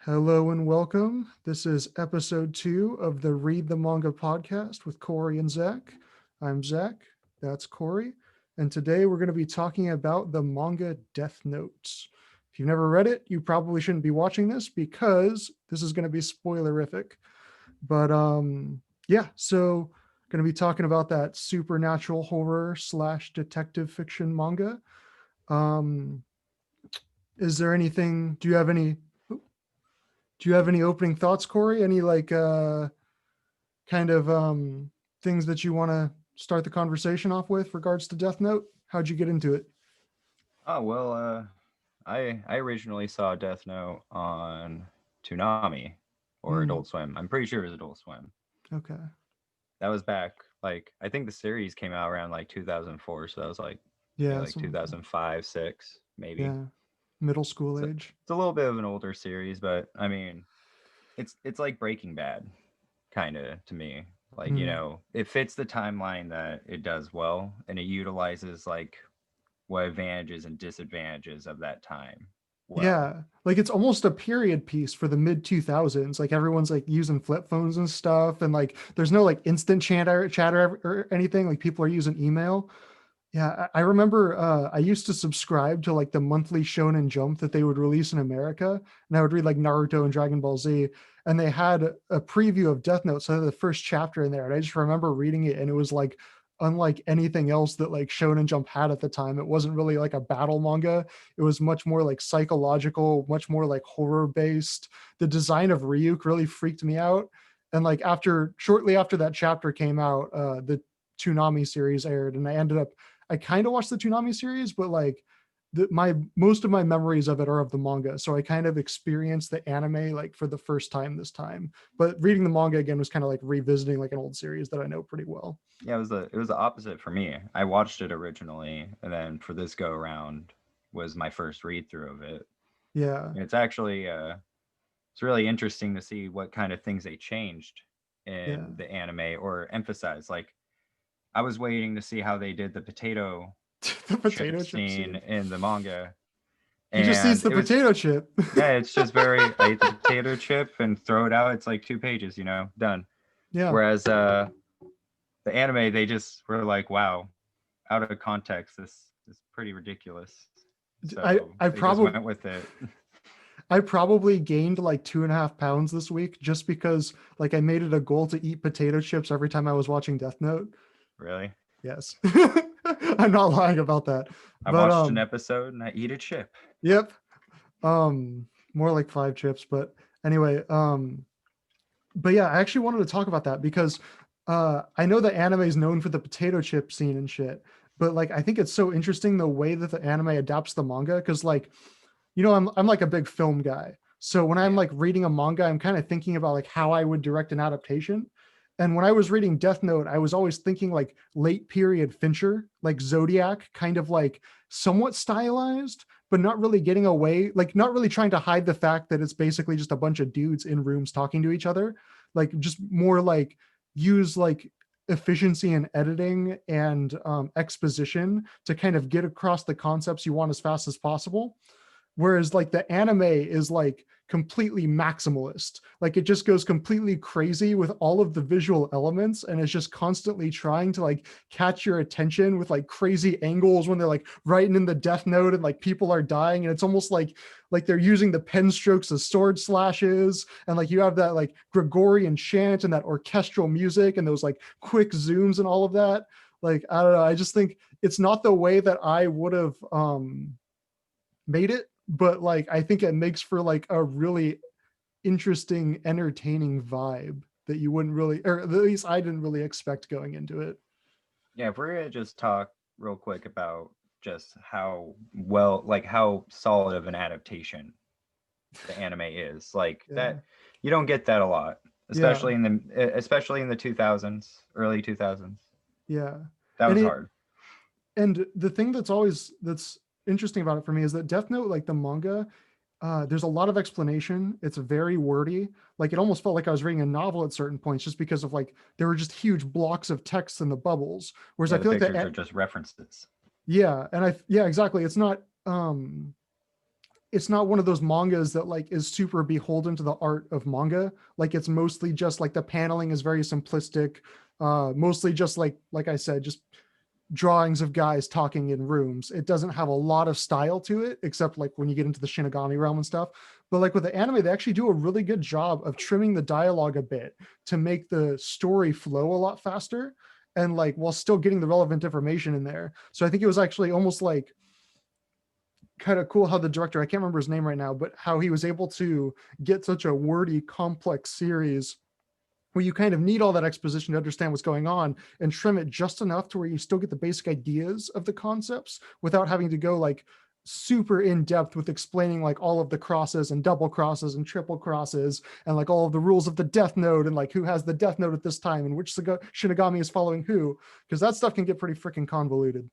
Hello and welcome. This is episode 2 of the Read the Manga podcast with Corey and Zach. I'm Zach, that's Corey, and today we're going to be talking about the manga Death Note. If you've never read it, you probably shouldn't be watching this because this is going to be spoilerific. But yeah, so going to be talking about that supernatural horror slash detective fiction manga. Um, is there anything, do you have any opening thoughts, Corey? Any kind of things that you want to start the conversation off with regards to Death Note? How'd you get into it? Oh well, I originally saw Death Note on Toonami or Hmm. Adult Swim. I'm pretty sure it was Adult Swim. Okay. That was back I think the series came out around 2004, so that was Yeah, like something like that. 2005, 6 maybe. Yeah, middle school So age. it's a little bit of an older series, but I mean, it's like Breaking Bad, kind of to me. Hmm. It fits the timeline that it does well, and it utilizes what advantages and disadvantages of that time well. Yeah, like it's almost a period piece for the mid 2000s. Like everyone's like using flip phones and stuff, and like there's no like instant chatter or anything. Like people are using email. Yeah, I remember I used to subscribe to like the monthly Shonen Jump that they would release in America, and I would read like Naruto and Dragon Ball Z, and they had a preview of Death Note, so the first chapter in there, and I just remember reading it, and it was like unlike anything else that like Shonen Jump had at the time. It wasn't really like a battle manga. It was much more like psychological, much more like horror based. The design of Ryuk really freaked me out, and like shortly after that chapter came out, the Toonami series aired, and I kind of watched the Toonami series, but like my most of my memories of it are of the manga. So I kind of experienced the anime like for the first time this time. But reading the manga again was kind of like revisiting like an old series that I know pretty well. Yeah, it was the opposite for me. I watched it originally, and then for this go around was my first read through of it. Yeah. And it's really interesting to see what kind of things they changed Yeah. in the anime or emphasized. Like I was waiting to see how they did the potato The chip potato chip scene scene. in the manga, He just eats and the it was potato chip. yeah, it's just very I eat the potato chip and throw it out. It's like 2 pages, done. Yeah. Whereas the anime, they just were like, wow, out of context, this is pretty ridiculous. I So I they just probably went with it. I probably gained like 2.5 pounds this week just because like I made it a goal to eat potato chips every time I was watching Death Note. Really? Yes. I'm not lying about that. I But watched an episode and I eat a chip. yep. More like 5 chips, but anyway, but yeah, I actually wanted to talk about that because I know that anime is known for the potato chip scene and shit, but like I think it's so interesting the way that the anime adapts the manga because like I'm like a big film guy. So when I'm Yeah. like reading a manga, I'm kind of thinking about like how I would direct an adaptation. And when I was reading Death Note, I was always thinking like late period Fincher, like Zodiac, kind of like somewhat stylized, but not really getting away, like not really trying to hide the fact that it's basically just a bunch of dudes in rooms talking to each other. Like just more like use like efficiency in editing and exposition to kind of get across the concepts you want as fast as possible. Whereas like the anime is like completely maximalist. Like it just goes completely crazy with all of the visual elements and it's just constantly trying to like catch your attention with like crazy angles when they're like writing in the death note and like people are dying and it's almost like they're using the pen strokes as sword slashes and like you have that like Gregorian chant and that orchestral music and those like quick zooms and all of that. Like I don't know, I just think it's not the way that I would have made it, but like I think it makes for like a really interesting, entertaining vibe that you wouldn't really, or at least I didn't really expect going into it. Yeah, if we're gonna just talk real quick about just how well, how solid of an adaptation the anime is, like Yeah. that, you don't get that a lot, Yeah. especially in the 2000s, early 2000s. Yeah. That And was it, hard. and the thing that's interesting about it for me is that Death Note, like the manga, there's a lot of explanation. It's very wordy. Like it almost felt like I was reading a novel at certain points just because of like there were just huge blocks of text in the bubbles. Whereas I Yeah, the feel like pictures are just references. yeah, and yeah, exactly. It's not it's not one of those mangas that like is super beholden to the art of manga. Like it's mostly just like the paneling is very simplistic, mostly just like I said, just drawings of guys talking in rooms. It doesn't have a lot of style to it, except like when you get into the Shinigami realm and stuff. But like with the anime, they actually do a really good job of trimming the dialogue a bit to make the story flow a lot faster, and like while still getting the relevant information in there. So I think it was actually almost like kind of cool how the director, I can't remember his name right now, but how he was able to get such a wordy, complex series where you kind of need all that exposition to understand what's going on, and trim it just enough to where you still get the basic ideas of the concepts without having to go like super in depth with explaining like all of the crosses and double crosses and triple crosses and like all of the rules of the death note and like who has the death note at this time and which Shinigami is following who, because that stuff can get pretty freaking convoluted.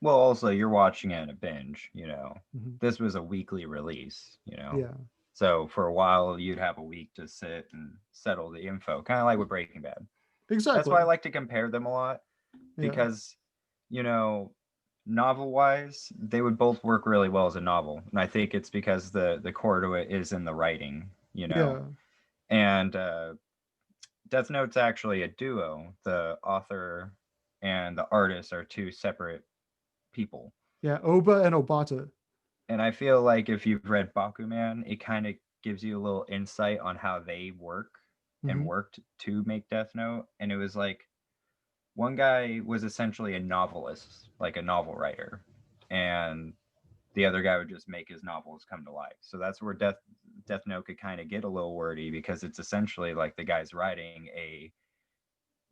Well, also you're watching it in a binge, you know. Mhm. This was a weekly release, you know. Yeah, So for a while you'd have a week to sit and settle the info, kind of like with Breaking Bad. That's why I exactly. like to compare them a lot, Yeah, because, you know, novel wise, they would both work really well as a novel. And I think it's because the core to it is in the writing, you know. yeah, And Death Note's actually a duo. The author and the artist are two separate people. yeah. Oba and Obata. And I feel like if you've read Bakuman, it kind of gives you a little insight on how they work and Hmm. worked to make Death Note. And it was like one guy was essentially a novelist, like a novel writer, and the other guy would just make his novels come to life. So that's where Death Note could kind of get a little wordy, because it's essentially like the guy's writing a,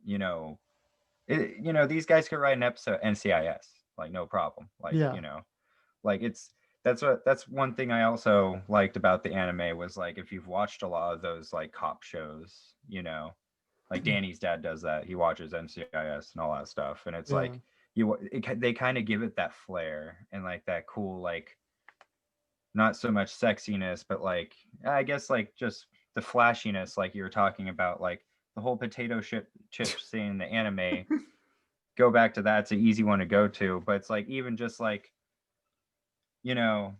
you know, these guys could write an episode NCIS like no problem, like, Yeah. you know, like that's one thing I also liked about the anime was like if you've watched a lot of those like cop shows, you know, like Danny's dad does that. He watches NCIS and all that stuff, and it's Yeah. like they kind of give it that flair and like that cool, like not so much sexiness, but like I guess like just the flashiness, like you were talking about, like the whole chip scene in the anime. Go back to that; it's an easy one to go to, but it's like even just like, you know,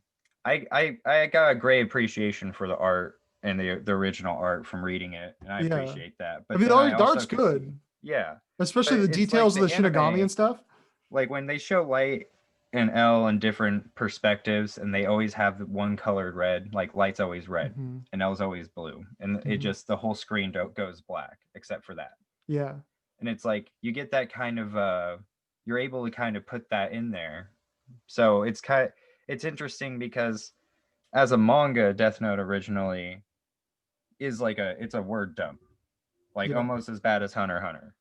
I got a great appreciation for the art and the original art from reading it, and I Yeah. appreciate that. I But mean, then I the also art's could see, good, yeah, especially but the it's like details of the the Shinigami and anime, stuff. like when they show Light and L in different perspectives, and they always have the one colored red, like Light's always red Hmm. and L's always blue, and it Hmm. just the whole screen goes black except for that. Yeah. And it's like you get that kind of you're able to kind of put that in there. So it's interesting because as a manga, Death Note originally is like it's a word dump, like Yeah. almost as bad as Hunter x Hunter,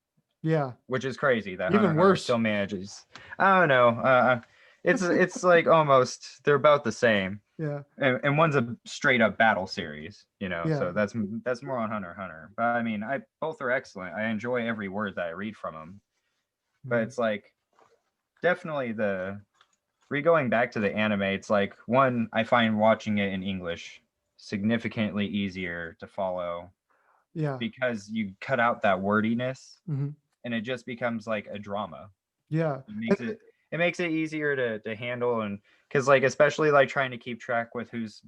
Yeah. which is crazy that Hunter Even x Hunter worse. still manages. I don't know. It's like almost they're about the same, Yeah. and one's a straight up battle series, you know. Yeah. So that's more on Hunter x Hunter. But I mean, I both are excellent. I enjoy every word that I read from them. But Mhm. it's like definitely the going back to the anime, it's like one, I find watching it in English significantly easier to follow Yeah. because you cut out that wordiness Hmm. and it just becomes like a drama. Yeah. It makes it easier to handle, and because like especially like trying to keep track with who's,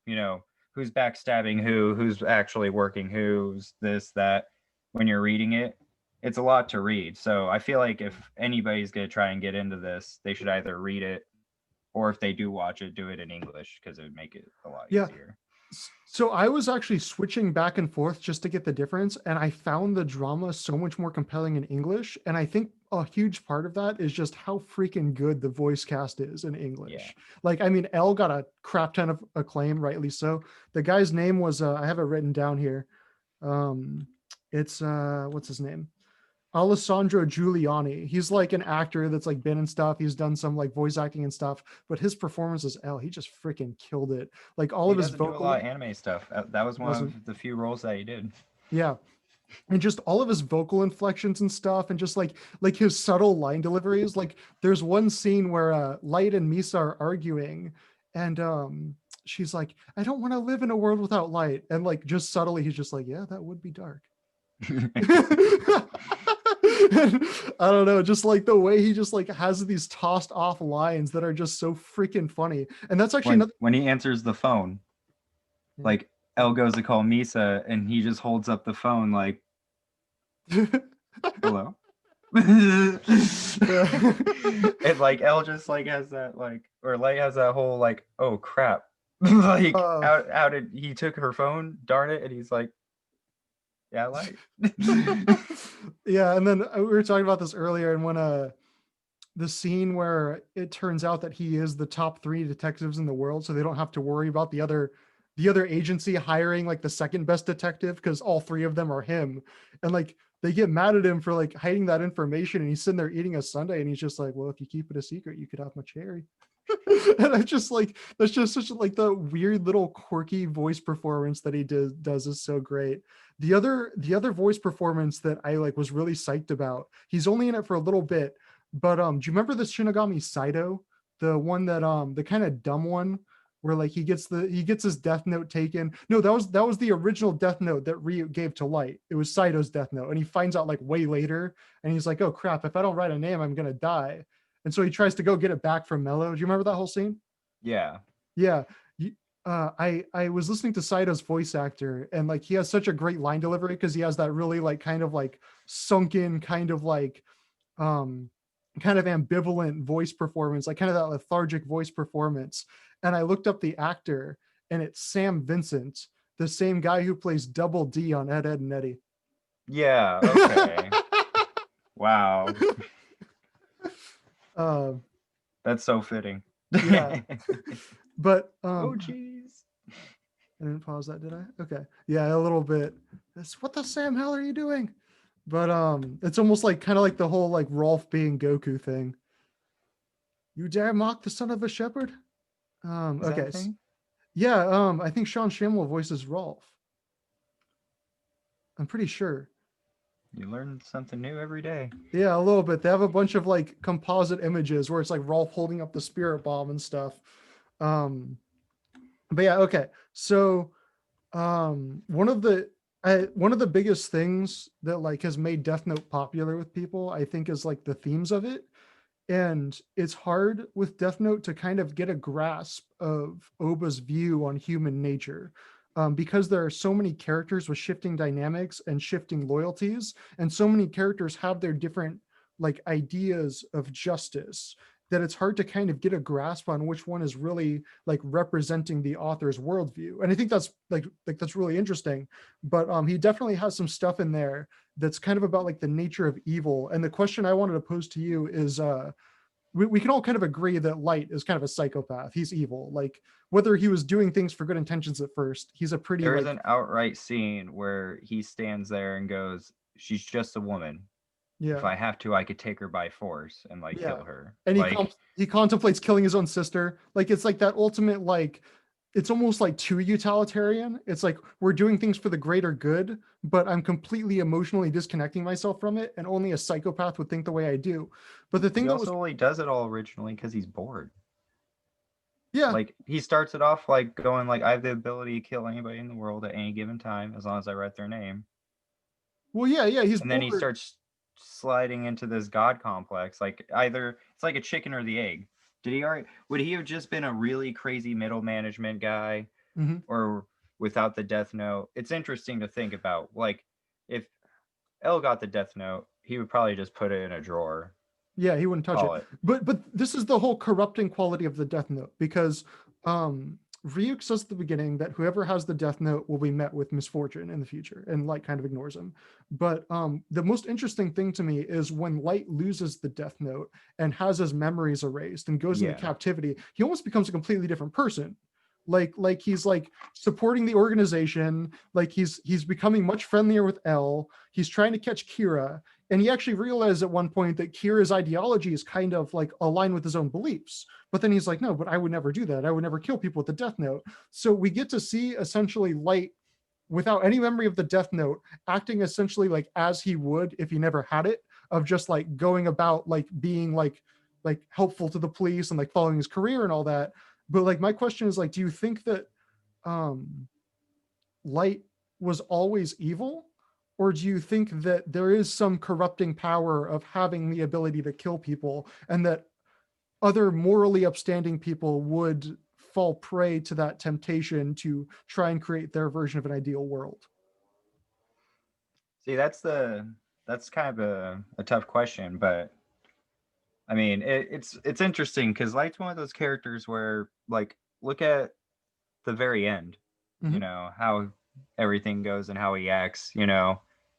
you know, who's backstabbing who's actually working who's this that when you're reading it, it's a lot to read. So I feel like if anybody's gonna try and get into this, they should either read it, or if they do watch it, do it in English because it would make it a lot Yeah. easier. So I was actually switching back and forth just to get the difference, and I found the drama so much more compelling in English. And I think a huge part of that is just how freaking good the voice cast is in Yeah. English. Like, I mean, Elle got a crap ton of acclaim, rightly so. The guy's name was I have it written down here. Um, it's what's his name? Alessandro Giuliani. He's like an actor that's like been in stuff. He's done some like voice acting and stuff, but his performance as L, he just freaking killed it. Like all He of his doesn't do a lot vocal of anime stuff. That was one doesn't, of the few roles that he did. yeah. And just all of his vocal inflections and stuff, and just like his subtle line deliveries. Like there's one scene where Light and Misa are arguing, and she's like, I don't want to live in a world without light. And like just subtly, he's just like, yeah, that would be dark. I don't know, just like the way he just like has these tossed off lines that are just so freaking funny. And that's actually when another. when he answers the phone, like El goes to call Misa, and he just holds up the phone like, "Hello." And like El just like has that like, or like has that whole like, "Oh crap." Like uh, how did he took her phone, darn it, and he's like, "Yeah, Light." yeah, and then we were talking about this earlier, and when the scene where it turns out that he is the top three detectives in the world, so they don't have to worry about the other agency hiring like the second best detective because all three of them are him, and like they get mad at him for like hiding that information, and he's sitting there eating a sundae, and he's just like, well, if you keep it a secret, you could have my cherry. And I just like that's just such like the weird little quirky voice performance that he does is so great. The other voice performance that I like was really psyched about. He's only in it for a little bit, but do you remember the Shinigami Saito, the one that the kind of dumb one where like he gets his death note taken? No, that was the original death note that Ryu gave to Light. It was Saito's death note, and he finds out like way later, and he's like, oh crap, if I don't write a name, I'm gonna die. And so he tries to go get it back from Mello. Do you remember that whole scene? Yeah. Yeah. I was listening to Saito's voice actor, and like he has such a great line delivery because he has that really like kind of like sunken kind of like um kind of ambivalent voice performance, like kind of that lethargic voice performance. And I looked up the actor, and it's Sam Vincent, the same guy who plays Double D on Ed, Ed and Eddie. Yeah, okay. Wow. uh, That's so fitting. yeah, but Oh jeez. I didn't pause that, did I? Okay. Yeah, a little bit. It's, what the Sam hell are you doing? But it's almost like kind of like the whole like Rolf being Goku thing. You dare mock the son of a shepherd? Is that a Okay. thing? Yeah, I think Sean Shamwell voices Rolf. I'm pretty sure. You learn something new every day. Yeah, a little bit. They have a bunch of like composite images where it's like Rolf holding up the spirit bomb and stuff. Um, but yeah, okay. So one of the biggest things that like has made Death Note popular with people, I think, is like the themes of it. And it's hard with Death Note to kind of get a grasp of Oba's view on human nature, because there are so many characters with shifting dynamics and shifting loyalties, and so many characters have their different like ideas of justice, that it's hard to kind of get a grasp on which one is really like representing the author's worldview. And I think that's like that's really interesting. But he definitely has some stuff in there that's kind of about like the nature of evil. And the question I wanted to pose to you is we can all kind of agree that Light is kind of a psychopath. He's evil. Like whether he was doing things for good intentions at first, he's a pretty There is like an outright scene where he stands there and goes, "She's just a woman. If yeah, I have to, I could take her by force and like yeah. kill her." And Like, he contemplates killing his own sister. Like it's like that ultimate like it's almost like too utilitarian. It's like we're doing things for the greater good, but I'm completely emotionally disconnecting myself from it, and only a psychopath would think the way I do. But the thing he that was also only does it all originally because he's bored. yeah, Like, he starts it off like going like, "I have the ability to kill anybody in the world at any given time as long as I write their name." well, yeah, he's And then he bored. starts sliding into this god complex. Like, either it's like a chicken or the egg. Did he already? Would he have just been a really crazy middle management guy, Mhm. or without the Death Note? It's interesting to think about. Like, if L got the Death Note, he would probably just put it in a drawer, Yeah, he wouldn't touch it. call it. But this is the whole corrupting quality of the Death Note, because Ryuk says at the beginning that whoever has the Death Note will be met with misfortune in the future, and Light kind of ignores him. But the most interesting thing to me is when Light loses the Death Note and has his memories erased and goes into Yeah. captivity, he almost becomes a completely different person. Like he's like supporting the organization, like he's becoming much friendlier with L. He's trying to catch Kira, and he actually realized at one point that Kira's ideology is kind of like aligned with his own beliefs. But then he's like, no, but I would never do that. I would never kill people with the Death Note. So we get to see essentially Light without any memory of the Death Note, acting essentially like as he would if he never had it, of just like going about like being like helpful to the police and like following his career and all that. But like my question is like, do you think that um Light was always evil, Or do you think that there is some corrupting power of having the ability to kill people, and that other morally upstanding people would fall prey to that temptation to try and create their version of an ideal world? See, that's kind of a tough question, but I mean, it's interesting because Light's one of those characters where, like, look at the very end, Mm-hmm. how everything goes and how he acts.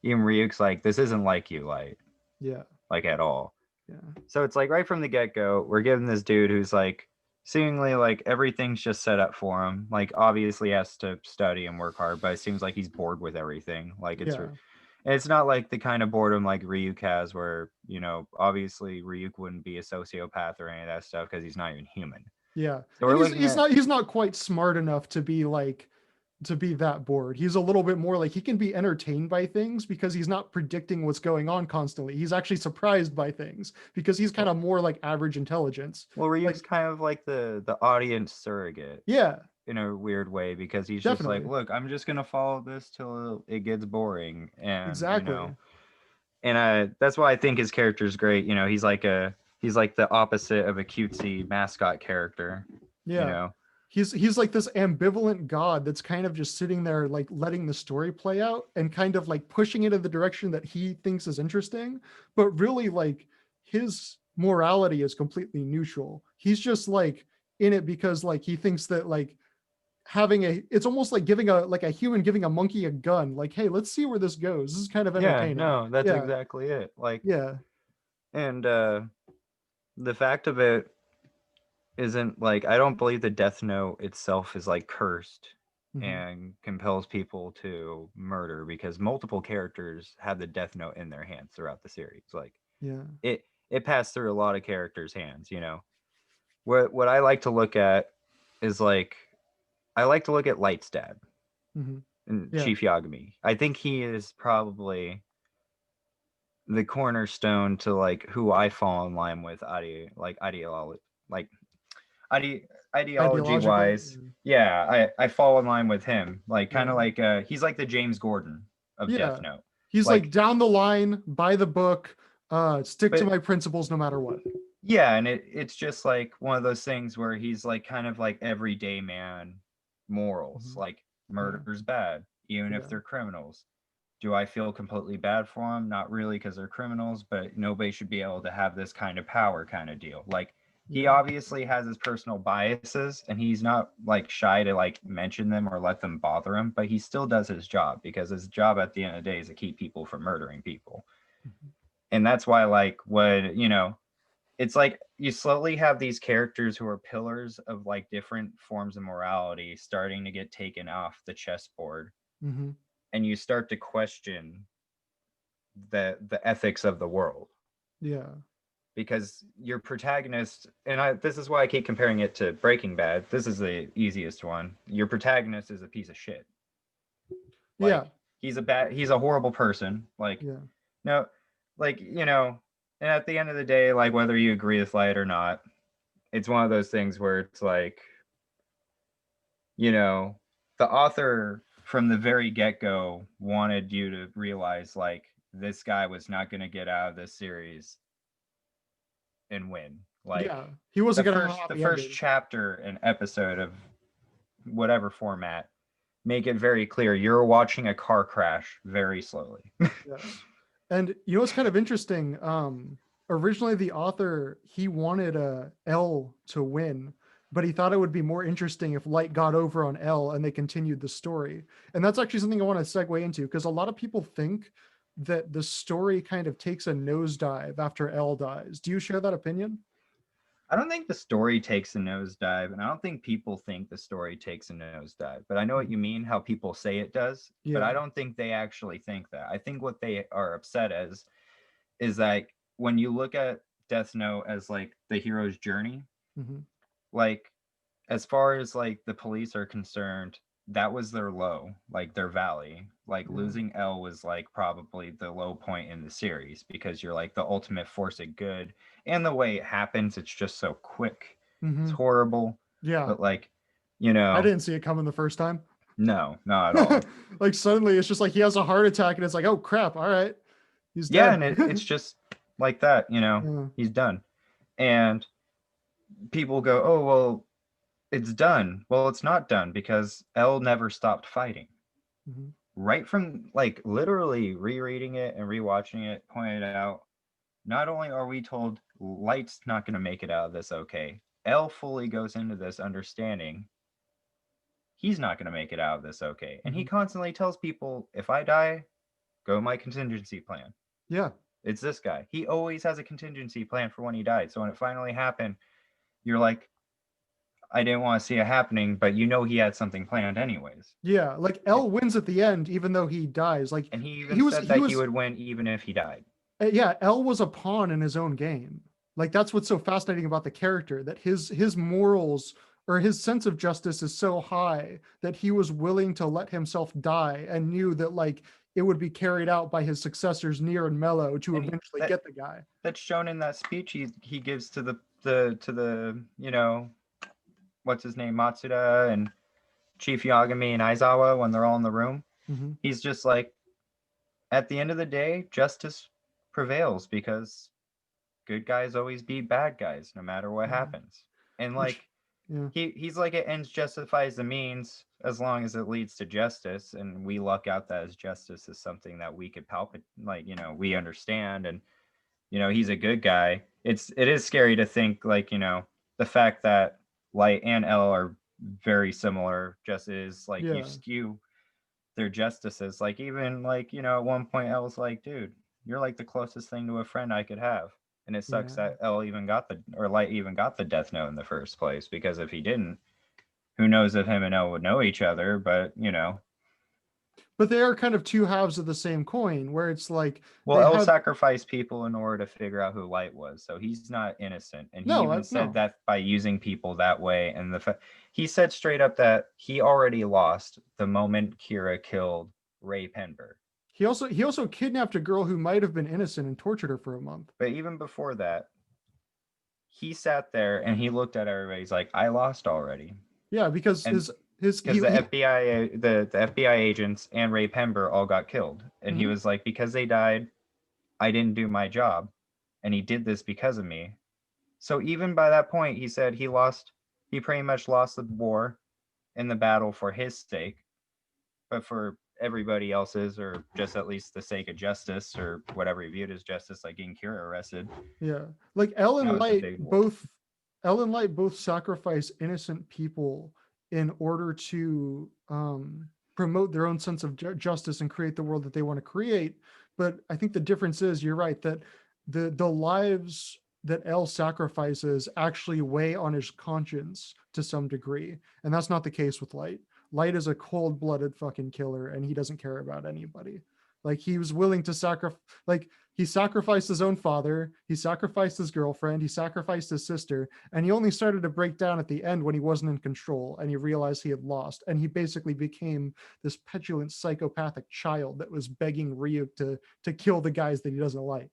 Even Ryuk's like, this isn't like you, Light, Yeah. like at all. Yeah. So it's like right from the get go, we're given this dude who's like seemingly like everything's just set up for him. Like obviously he has to study and work hard, but it seems like he's bored with everything. Like Yeah. and it's not like the kind of boredom like Ryuk has, where obviously Ryuk wouldn't be a sociopath or any of that stuff because he's not even human. Yeah. So we're And looking at he's not quite smart enough to be like, to be that bored. He's a little bit more like, he can be entertained by things because he's not predicting what's going on constantly. He's actually surprised by things because he's kind of more like average intelligence. Ryuk's Like, kind of like the audience surrogate yeah, in a weird way, because he's just like, definitely. look, I'm just gonna follow this till it gets boring, and Exactly. that's why I think his character is great. He's like the opposite of a cutesy mascot character. You Yeah. know, He's like this ambivalent god that's kind of just sitting there like letting the story play out and kind of like pushing it in the direction that he thinks is interesting, but really like his morality is completely neutral. He's just like in it because like he thinks that like having a, it's almost like giving a, like a human giving a monkey a gun, like, hey, let's see where this goes, this is kind of yeah, entertaining. no, that's Yeah. exactly it. Like, Yeah. and the fact of it isn't like, I don't believe the Death Note itself is like cursed Hmm. and compels people to murder, because multiple characters have the Death Note in their hands throughout the series. Like Yeah. it passed through a lot of characters' hands. What I like to look at is like, I like to look at Light's dad Hmm. and Yeah. Chief Yagami. I think he is probably the cornerstone to like who I fall in line with like ide- ideology Ideologically. wise. Yeah, I fall in line with him. Like kind Yeah. of like he's like the James Gordon of Death Yeah. Note. He's like Like, down the line, buy the book, stick to but my principles no matter what. yeah, and it's just like one of those things where he's like kind of like everyday man morals. Mhm. Like Yeah. murder's bad, even if Yeah. they're criminals. Do I feel completely bad for them? Not really, because they're criminals, but nobody should be able to have this kind of power, kind of deal. Like, he Yeah. obviously has his personal biases, and he's not like shy to like mention them or let them bother him, but he still does his job, because his job at the end of the day is to keep people from murdering people. Mhm. And that's why, like, it's like you slowly have these characters who are pillars of like different forms of morality starting to get taken off the chessboard, Mhm. and you start to question the ethics of the world, Yeah. because your protagonist, and this is why I keep comparing it to Breaking Bad. This is the easiest one. Your protagonist is a piece of shit. Yeah. Like, he's a horrible person. Like, Yeah. no, like, and at the end of the day, like, whether you agree with Light or not, it's one of those things where it's like, you know the author from the very get-go wanted you to realize, like, this guy was not going to get out of this series and win. Like, Yeah. He wasn't gonna have a the happy first ending. chapter and episode of whatever format make it very clear you're watching a car crash very slowly. Yeah. And you know what's kind of interesting? Originally the author, he wanted L to win, but he thought it would be more interesting if Light got over on L and they continued the story. And that's actually something I want to segue into, because a lot of people think that the story kind of takes a nosedive after L dies. Do you share that opinion? I don't think the story takes a nosedive, and I don't think people think the story takes a nosedive. But I know what Mhm. you mean, how people say it does, but I Yeah. don't think they actually think that. I think what they are upset as is that when you look at Death Note as like the hero's journey, Hmm. like, as far as like the police are concerned, that was their low, like their valley. Like Yeah. losing L was like probably the low point in the series, because you're like the ultimate force of good. And the way it happens, it's just so quick. It's Hmm. horrible. Yeah. But like, I didn't see it coming the first time. No, not at all. Like suddenly it's just like he has a heart attack and it's like, oh crap, all right, he's Yeah, dead. and it's just like that, Yeah. he's done. And people go, oh, well, it's done. Well, it's not done because L never stopped fighting. Mhm. Right from like literally rereading it and rewatching it, pointed out, not only are we told Light's not going to make it out of this okay, L fully goes into this understanding he's not going to make it out of this okay. And he Mhm. constantly tells people, if I die, go my contingency plan. Yeah. It's this guy. He always has a contingency plan for when he died. So when it finally happened, you're like, I didn't want to see it happening, but he had something planned anyways. Yeah, like It, L wins at the end, even though he dies. Like and he even he was, said he that he was, would win even if he died. yeah. L was a pawn in his own game. Like that's what's so fascinating about the character, that his morals or his sense of justice is so high that he was willing to let himself die and knew that like it would be carried out by his successors Nier and Mello to And eventually get the guy. that's shown in that speech he gives to the what's his name, Matsuda and Chief Yagami and Aizawa when they're all in the room. Mhm. He's just like, at the end of the day, justice prevails because good guys always beat bad guys no matter what Yeah. happens. And Which, like yeah, he's like, it ends justifies the means as long as it leads to justice, and we luck out that as justice is something that we could palpate, like we understand, and he's a good guy. It is scary to think, like, the fact that Light and L are very similar just is like you yeah, skew their justices. Like, even like, at one point I was like, dude, you're like the closest thing to a friend I could have. And it sucks yeah. that L even got or Light even got the death note in the first place, because if he didn't, who knows if him and L would know each other, but But they are kind of two halves of the same coin, where it's like well, they El have sacrificed people in order to figure out who Light was, so he's not innocent. And he even said no. that by using people that way, and he said straight up that he already lost the moment Kira killed Ray Penberg. He also kidnapped a girl who might have been innocent and tortured her for a month. But even before that, he sat there and he looked at everybody. He's like, I lost already. Yeah, because And his because the he FBI, the FBI agents and Ray Penberg all got killed. And he mhm. was like, because they died, I didn't do my job. And he did this because of me. So even by that point, he said he pretty much lost the war in the battle for his sake, but for everybody else's, or just at least the sake of justice, or whatever he viewed as justice, like getting Kira arrested. Yeah, like L and It's a Light big war. both sacrifice innocent people in order to promote their own sense of justice and create the world that they want to create. But I think the difference is, you're right, that the lives that L sacrifices actually weigh on his conscience to some degree, and that's not the case with Light. Light is a cold-blooded fucking killer, and he doesn't care about anybody. Like he was willing to sacrifice, like he sacrificed his own father, he sacrificed his girlfriend, he sacrificed his sister, and he only started to break down at the end when he wasn't in control and he realized he had lost. And he basically became this petulant psychopathic child that was begging Ryuk to kill the guys that he doesn't like.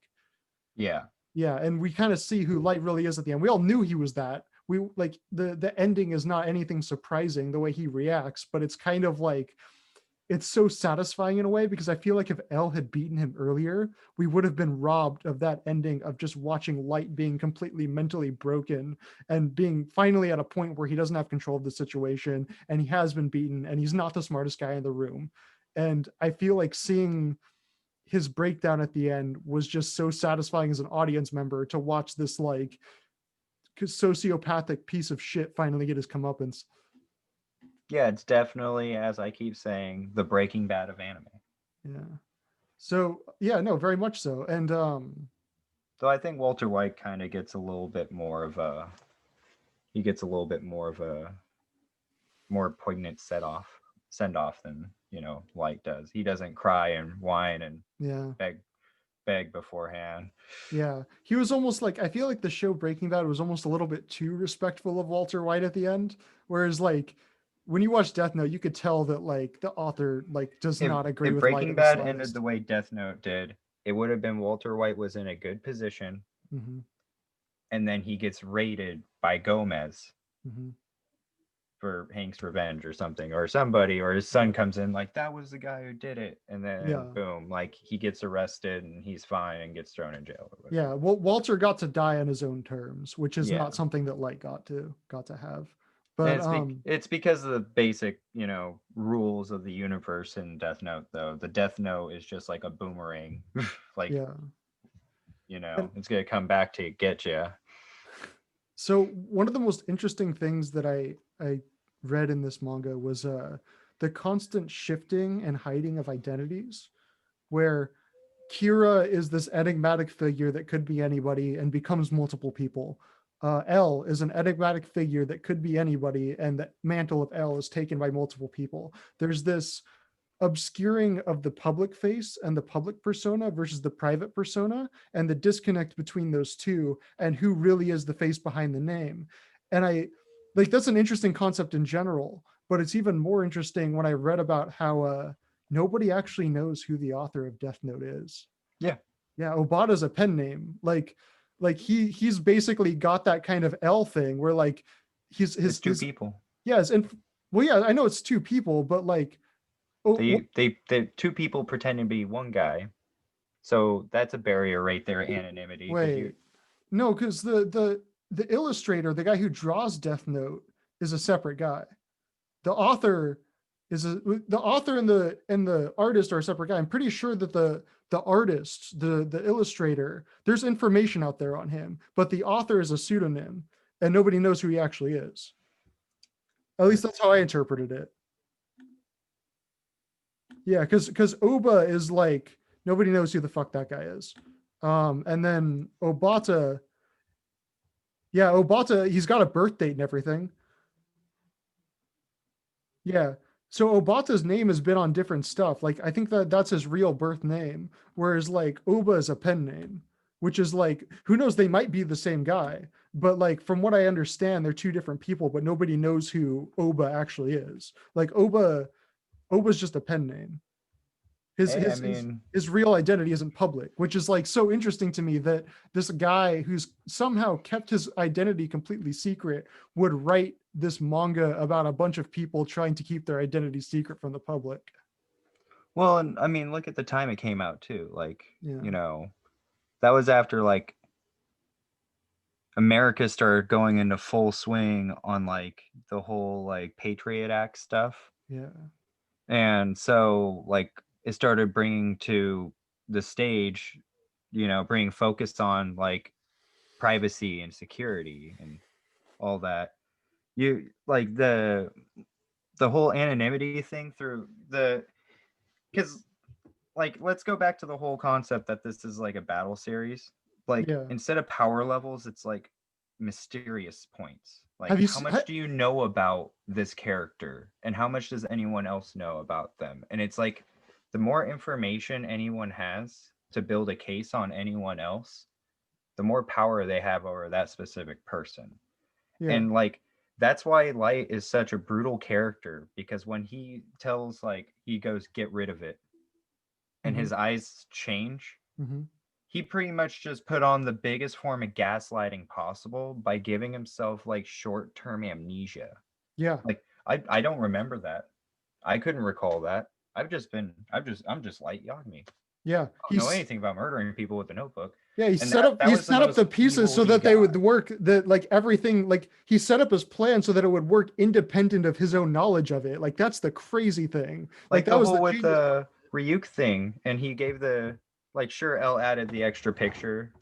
Yeah. Yeah, and we kind of see who Light really is at the end. We all knew he was that. We like the ending is not anything surprising the way he reacts, but it's kind of like it's so satisfying in a way, because I feel like if L had beaten him earlier, we would have been robbed of that ending of just watching Light being completely mentally broken and being finally at a point where he doesn't have control of the situation and he has been beaten and he's not the smartest guy in the room. And I feel like seeing his breakdown at the end was just so satisfying as an audience member to watch this like sociopathic piece of shit finally get his comeuppance. Yeah, it's definitely, as I keep saying, the Breaking Bad of anime. Yeah. So yeah, no, very much so. And Though I think Walter White kind of gets a little bit more of a more poignant send off than Light does. He doesn't cry and whine and yeah, beg beforehand. yeah, he was almost like, I feel like the show Breaking Bad was almost a little bit too respectful of Walter White at the end, whereas like when you watch Death Note, you could tell that like the author like does If not agree if with Light Breaking in the Bad ended slightest. the way Death Note did, it would have been Walter White was in a good position, Hmm. and then he gets raided by Gomez, Hmm. for Hank's revenge or something, or somebody, or his son comes in like that was the guy who did it, and then Yeah. boom, like he gets arrested and he's fine and gets thrown in jail or Yeah. whatever. Well, Walter got to die on his own terms, which is Yeah. not something that Light got to have. And But it's because of the basic, rules of the universe in Death Note though. The Death Note is just like a boomerang. Like, yeah. And it's gonna come back to get you. so one of the most interesting things that I read in this manga was the constant shifting and hiding of identities, where Kira is this enigmatic figure that could be anybody and becomes multiple people. L is an enigmatic figure that could be anybody, and the mantle of L is taken by multiple people. There's this obscuring of the public face and the public persona versus the private persona, and the disconnect between those two, and who really is the face behind the name. And I like that's an interesting concept in general, but it's even more interesting when I read about how nobody actually knows who the author of Death Note is. Yeah. Yeah, Obata's a pen name. Like he's basically got that kind of L thing where like he's It's two his people. yes, and well, yeah, I know it's two people, but like oh, They two people pretending to be one guy. So that's a barrier right there, anonymity, because you wait, no, because the illustrator, the guy who draws Death Note, is a separate guy. The author the author and the artist are a separate guy. I'm pretty sure that the artist, the illustrator, there's information out there on him, but the author is a pseudonym, and nobody knows who he actually is. At least that's how I interpreted it. Yeah, because Oba is like nobody knows who the fuck that guy is. And then Obata, yeah, Obata, he's got a birth date and everything. Yeah. So Obata's name has been on different stuff. Like I think that that's his real birth name, whereas like Oba is a pen name, which is like who knows, they might be the same guy, but like from what I understand, they're two different people, but nobody knows who Oba actually is. Like Oba's just a pen name. his hey, I his his mean, his real identity isn't public, which is like so interesting to me that this guy who's somehow kept his identity completely secret would write this manga about a bunch of people trying to keep their identity secret from the public. well, and I mean, look at the time it came out too. Like, Yeah, that was after like America started going into full swing on like the whole like Patriot Act stuff. yeah, And so like it started bringing to the stage, bringing focus on like privacy and security and all that. You like the whole anonymity thing through the because like let's go back to the whole concept that this is like a battle series. Like yeah. instead of power levels, it's like mysterious points. Like Have you how much do you know about this character and how much does anyone else know about them? And it's like the more information anyone has to build a case on anyone else, the more power they have over that specific person. yeah, And like that's why Light is such a brutal character, because when he tells like he goes get rid of it and hmm his eyes change, hmm he pretty much just put on the biggest form of gaslighting possible by giving himself like short-term amnesia. yeah, Like I don't remember that. I couldn't recall that. I'm just Light Yagami. yeah. I don't know anything about murdering people with a notebook. Yeah, he And set up that he was the set up the most pieces evil so he that they got. would work, that like everything, like he set up his plan so that it would work independent of his own knowledge of it. Like that's the crazy thing. Like Like that the was the whole with genius part. the Ryuk thing, and he gave the like sure L added the extra picture,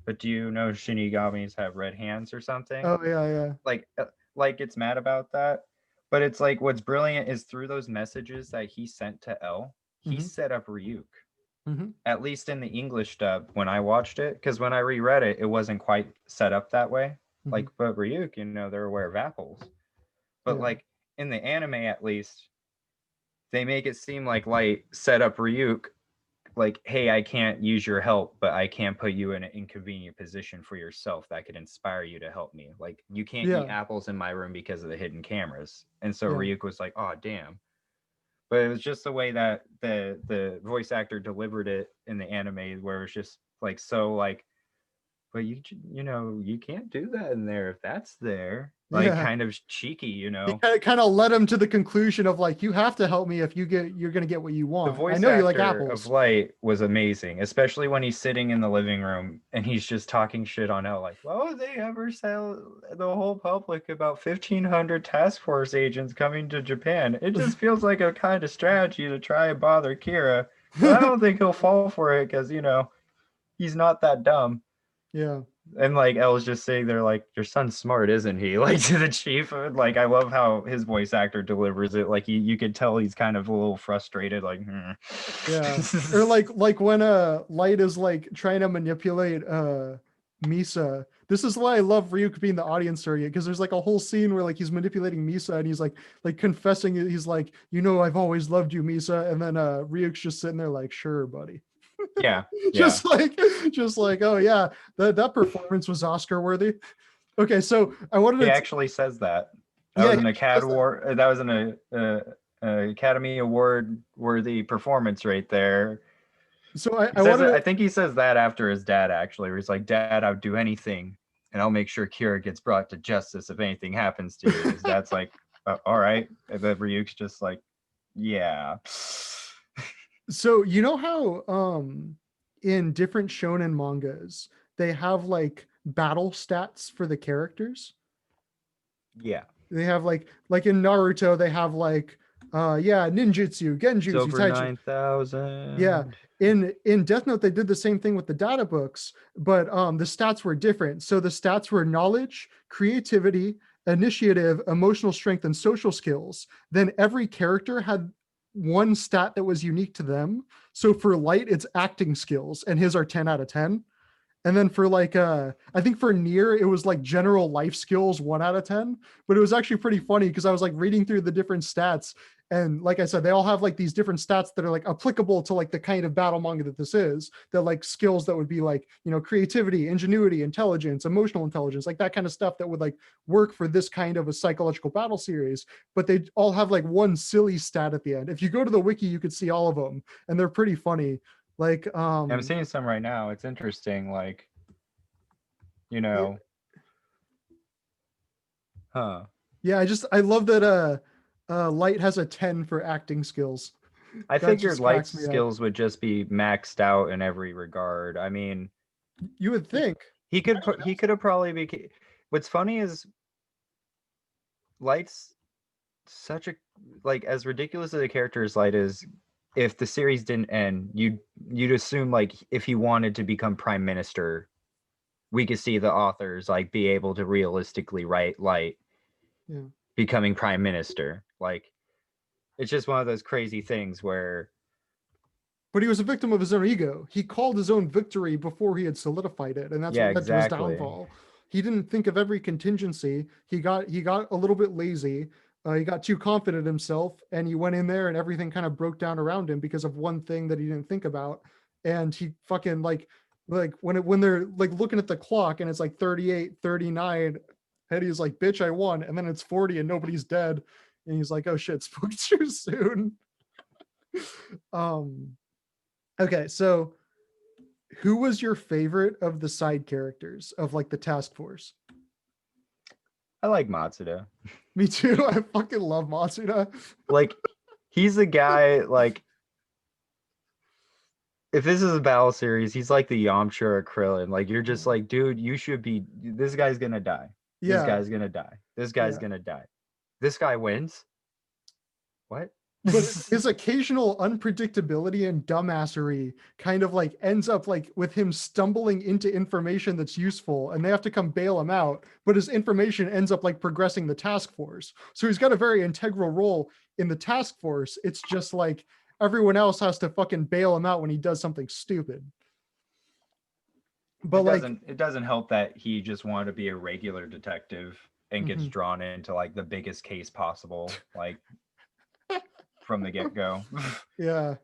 but do you know Shinigamis have red hands or something? Oh yeah, yeah. Like like it's mad about that, but it's like what's brilliant is through those messages that he sent to L, he hmm set up Ryuk. hmm At least in the English dub when I watched it, because when I reread it, it wasn't quite set up that way. hmm Like, but Ryuk, they're aware of apples. But Yeah, like in the anime, at least, they make it seem like Light set up Ryuk like, hey, I can't use your help, but I can put you in an inconvenient position for yourself that could inspire you to help me. Like, you can't eat yeah, apples in my room because of the hidden cameras. And so yeah, Ryuk was like, oh, damn. But it was just the way that the voice actor delivered it in the anime, where it's just like so like, but you can't do that in there if that's there. like Yeah. kind of cheeky, you He know. kind of led him to the conclusion of like, you have to help me if you're gonna get what you The want. I voice know you like actor of apples. Light was amazing, especially when he's sitting in the living room and he's just talking shit on L. Like, why would they ever tell the whole public about 1,500 task force agents coming to Japan? It just feels like a kind of strategy to try and bother Kira. But I don't think he'll fall for it because, you know, he's not that dumb. Yeah. And like Elle's just sitting there like, your son's smart, isn't he? Like to the chief. Like I love how his voice actor delivers it. Like you could tell he's kind of a little frustrated, like Yeah. Or like when Light is like trying to manipulate Misa. This is why I love Ryuk being the audience surrogate, because there's like a whole scene where like he's manipulating Misa and he's like confessing it. He's like, you know, I've always loved you, Misa. And then Ryuk's just sitting there like, sure, buddy. yeah, yeah. just like just like, oh yeah, that performance was Oscar worthy. Okay, so I wanted He to actually says that. That yeah, was he an says that. That was an Academy Award worthy performance right there. So He I says wanted it. to I think he says that after his dad actually, where he's like, "Dad, I would do anything, and I'll make sure Kira gets brought to justice if anything happens to you." His dad's like, "All right," and then Ryuk's just like, "Yeah." so you know how in different shonen mangas they have like battle stats for the characters. Yeah. They have like in Naruto they have like yeah, ninjutsu, It's genjutsu, over taijutsu. Yeah, 9,000. in Death Note they did the same thing with the data books, but the stats were different. So the stats were knowledge, creativity, initiative, emotional strength, and social skills. Then every character had one stat that was unique to them. So for Light, it's acting skills, and his are 10 out of 10. And then for like I think for Nier, it was like general life skills 1 out of 10. But it was actually pretty funny because I was like reading through the different stats. And like I said, they all have like these different stats that are like applicable to like the kind of battle manga that this is. That like skills that would be like, you know, creativity, ingenuity, intelligence, emotional intelligence, like that kind of stuff that would like work for this kind of a psychological battle series. But they all have like one silly stat at the end. If you go to the wiki, you could see all of them, and they're pretty funny. Like I'm seeing some right now. It's interesting. Like, you yeah, know, huh? yeah, I love that Light has a 10 for acting skills. I That figured just Light's cracks me up. skills would just be maxed out in every regard. I mean, You would think. he could have probably became. What's funny is Light's such a like as ridiculous as a character as Light is. If the series didn't end, you'd assume like if he wanted to become prime minister, we could see the authors like be able to realistically write Light Yeah. becoming prime minister. Like it's just one of those crazy things where But he was a victim of his own ego. He called his own victory before he had solidified it, and that's yeah, what led to his exactly. downfall. He didn't think of every contingency. He got a little bit lazy. He got too confident in himself, and he went in there, and everything kind of broke down around him because of one thing that he didn't think about. And he fucking like when they're like looking at the clock and it's like 38, 39, Hetty's like, bitch, I won. And then it's 40 and nobody's dead. And he's like, oh shit, spoke too soon. um Okay, so who was your favorite of the side characters of like the task force? I like Matsuda. Me too. I fucking love Matsuda. Like he's a guy like if this is a battle series, he's like the Yamcha or Krillin. Like you're just like, dude, you should be. This guy's gonna die. This Yeah, guy's gonna die. This guy's yeah. gonna die. This guy wins. What? But his occasional unpredictability and dumbassery kind of like ends up like with him stumbling into information that's useful and they have to come bail him out. But his information ends up like progressing the task force. So he's got a very integral role in the task force. It's just like everyone else has to fucking bail him out when he does something stupid. But like, it doesn't help that he just wanted to be a regular detective and gets mhm, drawn into like the biggest case possible, like from the get go. yeah.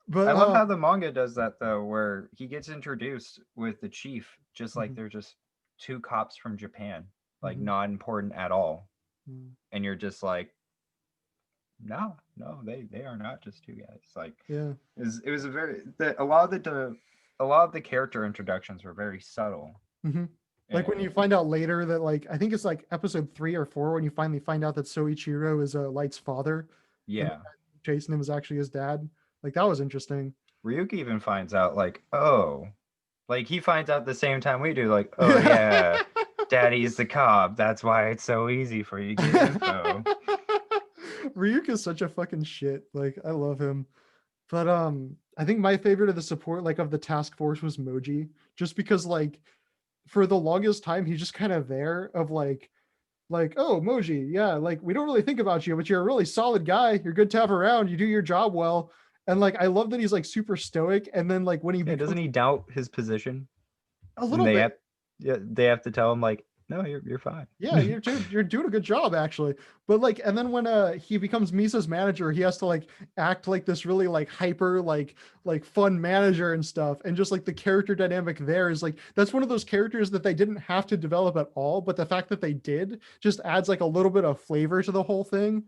But I love how the manga does that though, where he gets introduced with the chief, just like mhm, they're just two cops from Japan, like mhm, not important at all, mhm, and you're just like, no, no, they are not just two guys. Like yeah. it was a very a lot of the character introductions were very subtle, Mhm. Like when you find out later that like I think it's like episode 3 or 4 when you finally find out that Soichiro is Light's father, and the Yeah. guy chasing him is actually his dad. Like that was interesting. Ryuk even finds out, like, oh, like he finds out the same time we do, like, oh Yeah. yeah, Daddy's the cop. That's why it's so easy for you to get info. Ryuk is such a fucking shit. Like I love him. But I think my favorite of the support, like of the task force, was Moji. Just because like for the longest time he's just kind of there of like, oh Moji, yeah, like we don't really think about you, but you're a really solid guy. You're good to have around. You do your job well. And like I love that he's like super stoic. And then like when he Yeah, doesn't becomes he doubt his position? a And little bit, they have to tell him like, no, you're fine. yeah, you're doing a good job actually. But like, and then when he becomes Misa's manager, he has to like act like this really like hyper like fun manager and stuff. And just like the character dynamic there is like that's one of those characters that they didn't have to develop at all, but the fact that they did just adds like a little bit of flavor to the whole thing.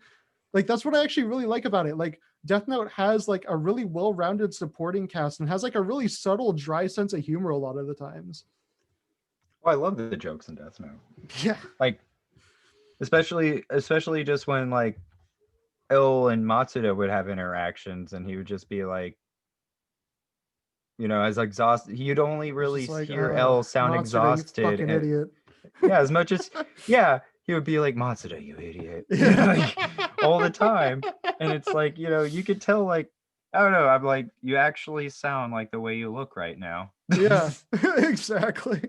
Like that's what I actually really like about it. Like Death Note has like a really well-rounded supporting cast and has like a really subtle, dry sense of humor a lot of the times. Oh, I love the jokes in Death Note. Yeah. Like, especially just when like L and Matsuda would have interactions, and he would just be like, as exhausted. You'd only It's really just like, hear L sound Matsuda, you exhausted, fucking and idiot. yeah, as much as he would be like, Matsuda, you idiot, like all the time. And it's like, you could tell, like, I don't know, I'm like, you actually sound like the way you look right now. Yeah, exactly.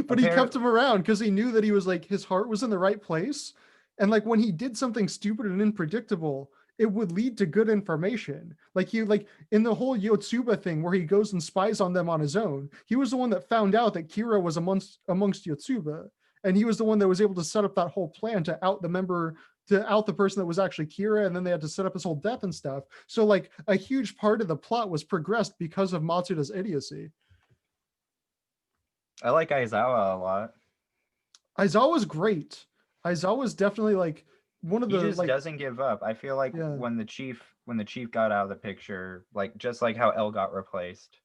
But he kept Apparently, him around because he knew that he was like his heart was in the right place. And like when he did something stupid and unpredictable, it would lead to good information. Like he like in the whole Yotsuba thing where he goes and spies on them on his own, he was the one that found out that Kira was amongst Yotsuba. And he was the one that was able to set up that whole plan to out the member to out the person that was actually Kira, and then they had to set up his whole death and stuff. So like a huge part of the plot was progressed because of Matsuda's idiocy. I like Aizawa a lot. Aizawa's great. Aizawa's definitely like one of He the just like doesn't give up. I feel like yeah. when the chief got out of the picture, like just like how L got replaced,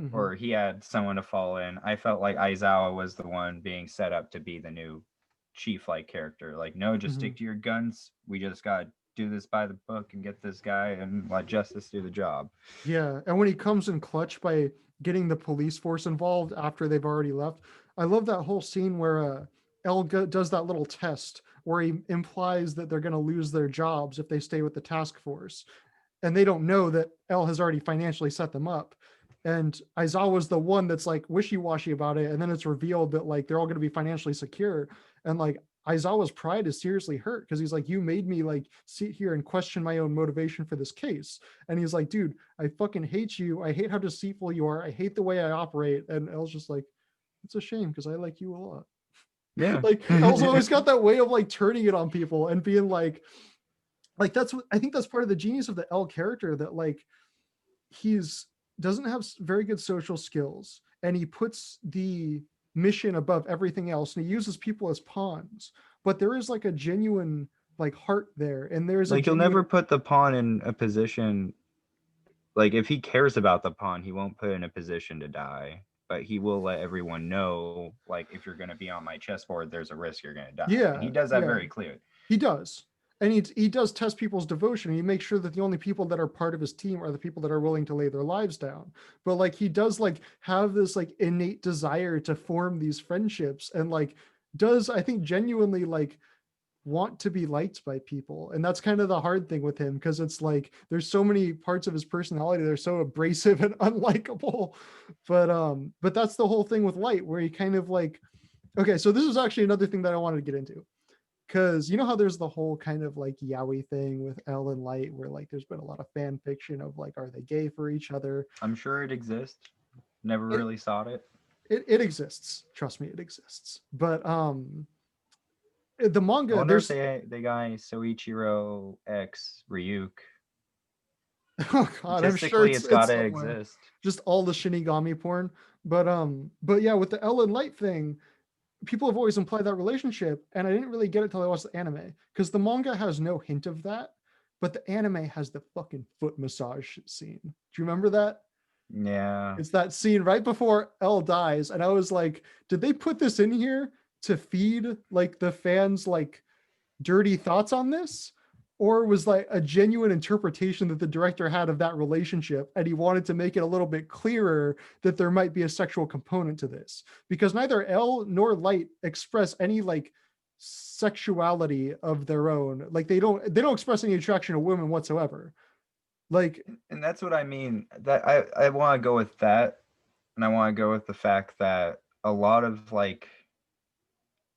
Mhm. or he had someone to fall in, I felt like Aizawa was the one being set up to be the new chief like character. Like, no, just Mhm. stick to your guns. We just got to do this by the book and get this guy and let justice do the job. Yeah, and when he comes in clutch by getting the police force involved after they've already left, I love that whole scene where Elga does that little test where he implies that they're going to lose their jobs if they stay with the task force, and they don't know that L has already financially set them up. And Aizawa's the one that's like wishy-washy about it, and then it's revealed that like they're all going to be financially secure, and like Aizawa's pride is seriously hurt because he's like, you made me like sit here and question my own motivation for this case. And he's like, dude, I fucking hate you. I hate how deceitful you are. I hate the way I operate. And El's just like, it's a shame because I like you a lot. Yeah. Like El's always got that way of like turning it on people and being like that's what I think that's part of the genius of the L character, that like he's doesn't have very good social skills, and he puts the mission above everything else, and he uses people as pawns, but there is like a genuine like heart there, and there's a Like, he'll genuine never put the pawn in a position. Like, if he cares about the pawn, he won't put in a position to die. But he will let everyone know, like, if you're going to be on my chessboard, there's a risk you're going to die. And yeah, he does that yeah, very clearly. he does. And he does test people's devotion. He makes sure that the only people that are part of his team are the people that are willing to lay their lives down. But like he does like have this like innate desire to form these friendships, and like does I think genuinely like want to be liked by people. And that's kind of the hard thing with him, because it's like there's so many parts of his personality that are so abrasive and unlikable. But that's the whole thing with Light, where he kind of like, okay, so this is actually another thing that I wanted to get into, because you know how there's the whole kind of like yaoi thing with Elle and Light, where like there's been a lot of fan fiction of like, are they gay for each other? I'm sure it exists. Never it, really saw it. it exists, trust me, it exists. But the I manga, wonder if there's they got Soichiro X Ryuk. oh god, I'm sure Statistically, it's got it's to somewhere, exist. just all the Shinigami porn. But yeah, with the Elle and Light thing, people have always implied that relationship, and I didn't really get it till I watched the anime, because the manga has no hint of that, but the anime has the fucking foot massage scene. Do you remember that? Yeah. It's that scene right before Elle dies, and I was like, did they put this in here to feed like the fans like dirty thoughts on this? Or was like a genuine interpretation that the director had of that relationship, and he wanted to make it a little bit clearer that there might be a sexual component to this? Because neither Elle nor Light express any like sexuality of their own. Like they don't express any attraction to women whatsoever. Like And that's what I mean. That I want to go with that, and I want to go with the fact that a lot of like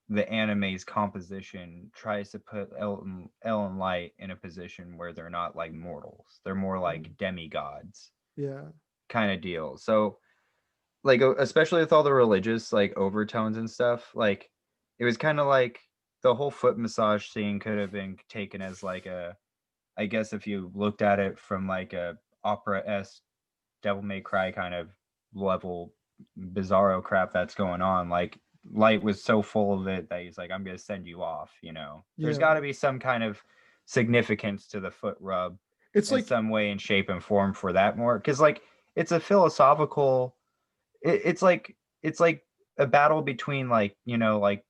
the anime's composition tries to put Elle and Light in a position where they're not like mortals. They're more like demigods yeah. kind of deal. So like especially with all the religious like overtones and stuff, like it was kind of like the whole foot massage scene could have been taken as like a, I guess if you looked at it from like a opera-esque Devil May Cry kind of level bizarro crap that's going on, like Light was so full of it that he's like, I'm gonna send you off, you know. There's Yeah. got to be some kind of significance to the foot rub It's in like some way and shape and form for that, more because like it's a philosophical, it's like a battle between like, you know, like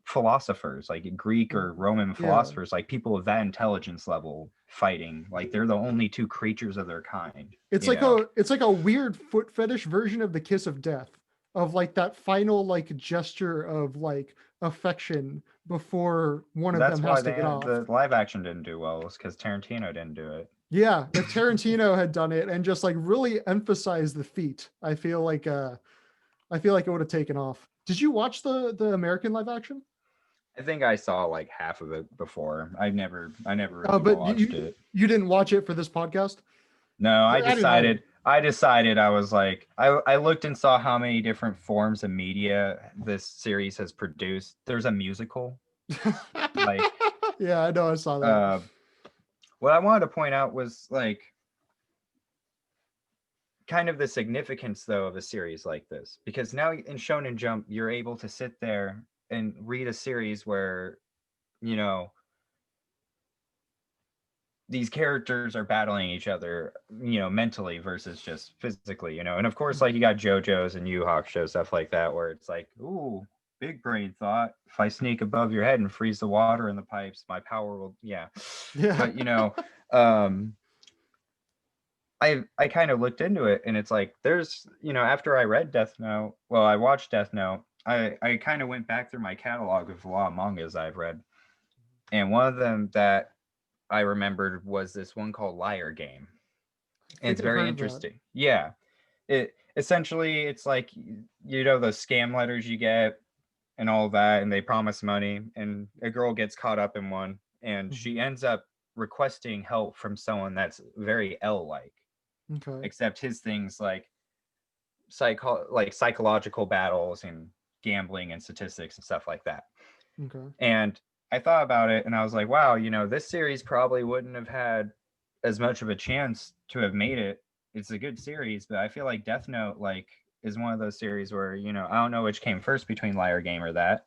philosophers, like Greek or Roman yeah. philosophers, like people of that intelligence level fighting. Like they're the only two creatures of their kind, It's you like know. a weird foot fetish version of the kiss of death, of like that final like gesture of like affection before one of That's them why has to get off. the live action didn't do well, was because Tarantino didn't do it. Yeah, if Tarantino had done it and just like really emphasized the feet, I feel like it would have taken off. Did you watch the American live action? I think I saw like half of it before. I never really But watched it. you didn't watch it for this podcast? No, I didn't either. I decided I was like I looked and saw how many different forms of media this series has produced. There's a musical. Like Yeah, I know I saw that. uh what I wanted to point out was like kind of the significance though of a series like this, because now in Shonen Jump you're able to sit there and read a series where, you know, these characters are battling each other, you know, mentally versus just physically, you know. And of course, like you got JoJo's and Yu Hakusho stuff like that, where it's like, ooh, big brain thought. If I sneak above your head and freeze the water in the pipes, my power will, yeah. Yeah. But you know, um, I kind of looked into it, and it's like there's, you know, after I read Death Note, well, I watched Death Note. I kind of went back through my catalog of a lot of mangas I've read, and one of them that I remembered was this one called Liar Game. I And it's think I've very heard of that. interesting. Yeah. It essentially, it's like, you know, those scam letters you get and all that, and they promise money, and a girl gets caught up in one, and Mhm. she ends up requesting help from someone that's very L like, Okay. except his things like psychological battles and gambling and statistics and stuff like that. Okay. And I thought about it and I was like, wow, you know, this series probably wouldn't have had as much of a chance to have made it. It's a good series, but I feel like Death Note like is one of those series where, you know, I don't know which came first between Liar Game or that.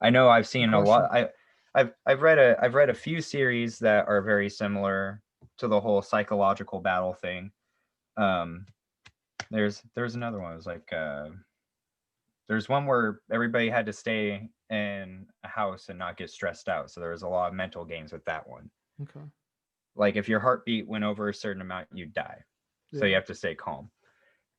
I know I've Good seen a question. lot. I've read a few series that are very similar to the whole psychological battle thing. Um, there's another one. It was like there's one where everybody had to stay in a house and not get stressed out. So there was a lot of mental games with that one. Okay. Like if your heartbeat went over a certain amount, you'd die. So you Yeah. have to stay calm.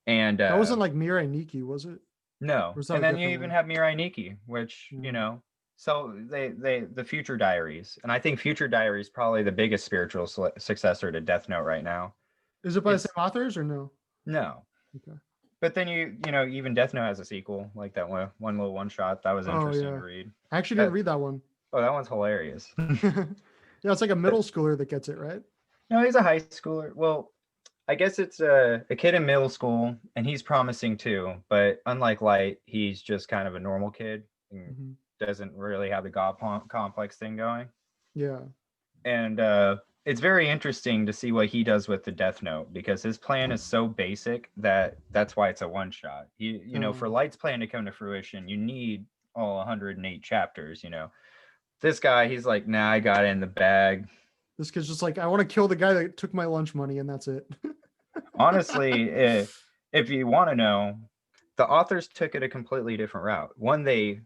And That wasn't like Mirai Nikki, was it? no. Or was that And a then you different even one? have Mirai Nikki, which, you Yeah. know, so they the Future Diaries. And I think Future Diaries is probably the biggest spiritual successor to Death Note right now. Is it by the same It's authors or no? no. Okay. But then you know, even Death Note has a sequel, like that one little one shot. That was Oh interesting yeah. to read. I actually didn't That read that one. oh, that one's hilarious. Yeah, it's like a middle schooler that gets it, right? No, he's a high schooler. Well, I guess it's a kid in middle school, and he's promising too. But unlike Light, he's just kind of a normal kid and Hmm. doesn't really have the god complex thing going. Yeah. And it's very interesting to see what he does with the Death Note, because his plan is so basic that that's why it's a one shot. You know, for Light's plan to come to fruition, you need all 108 chapters. You know, this guy, he's like, nah, I got it in the bag. This kid's just like, I want to kill the guy that took my lunch money, and that's it. Honestly, if you want to know, the authors took it a completely different route. One, they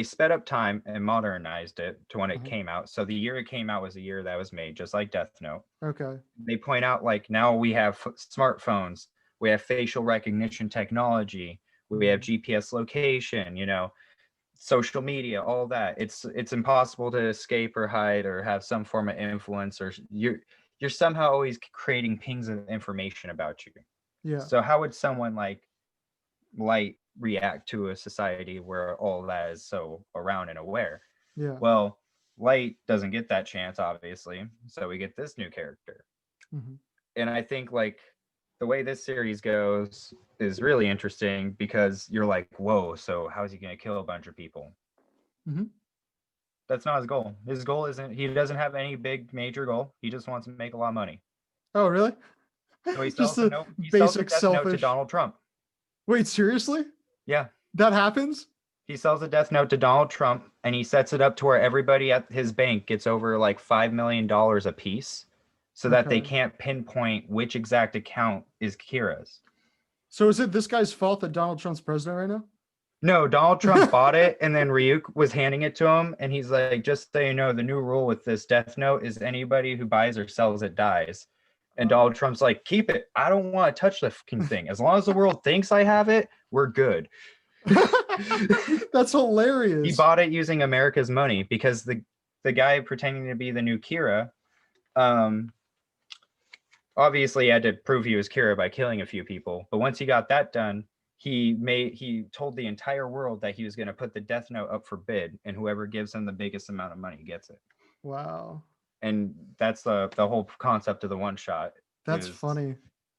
sped up time and modernized it to when it Uh-huh. came out. So the year it came out was the year that was made, just like Death Note. Okay. They point out like now we have smartphones, we have facial recognition technology, we have Mhm. GPS location, social media, all that. It's impossible to escape or hide or have some form of influence, or you're somehow always creating pings of information about you. Yeah. So how would someone like Light react to a society where all that is so around and aware? Yeah. Well, Light doesn't get that chance, obviously. So we get this new character. Hmm. And I think like the way this series goes is really interesting because you're like, whoa, so how is he going to kill a bunch of people? Hmm. That's not his goal. His goal isn't, he doesn't have any big major goal. He just wants to make a lot of money. Oh, really? So he Just sells a the note. He sells a basic death note to selfish. Donald Trump. Wait, seriously? Yeah. That happens? He sells a death note to Donald Trump and he sets it up to where everybody at his bank gets over like $5 million a piece so that they Okay. can't pinpoint which exact account is Kira's. So is it this guy's fault that Donald Trump's president right No, Donald Trump now? bought it, and then Ryuk was handing it to him, and he's like, "Just so you know, the new rule with this Death Note is anybody who buys or sells it dies." And Donald Trump's like, "Keep it. I don't want to touch the fucking thing. As long as the world thinks I have it, we're good." That's He hilarious. bought it using America's money because the guy pretending to be the new Kira, um, obviously had to prove he was Kira by killing a few people. But once he got that done, he told the entire world that he was going to put the Death Note up for bid, and whoever gives him the biggest amount of money gets it. Wow. And that's the whole concept of the one shot That's is. funny.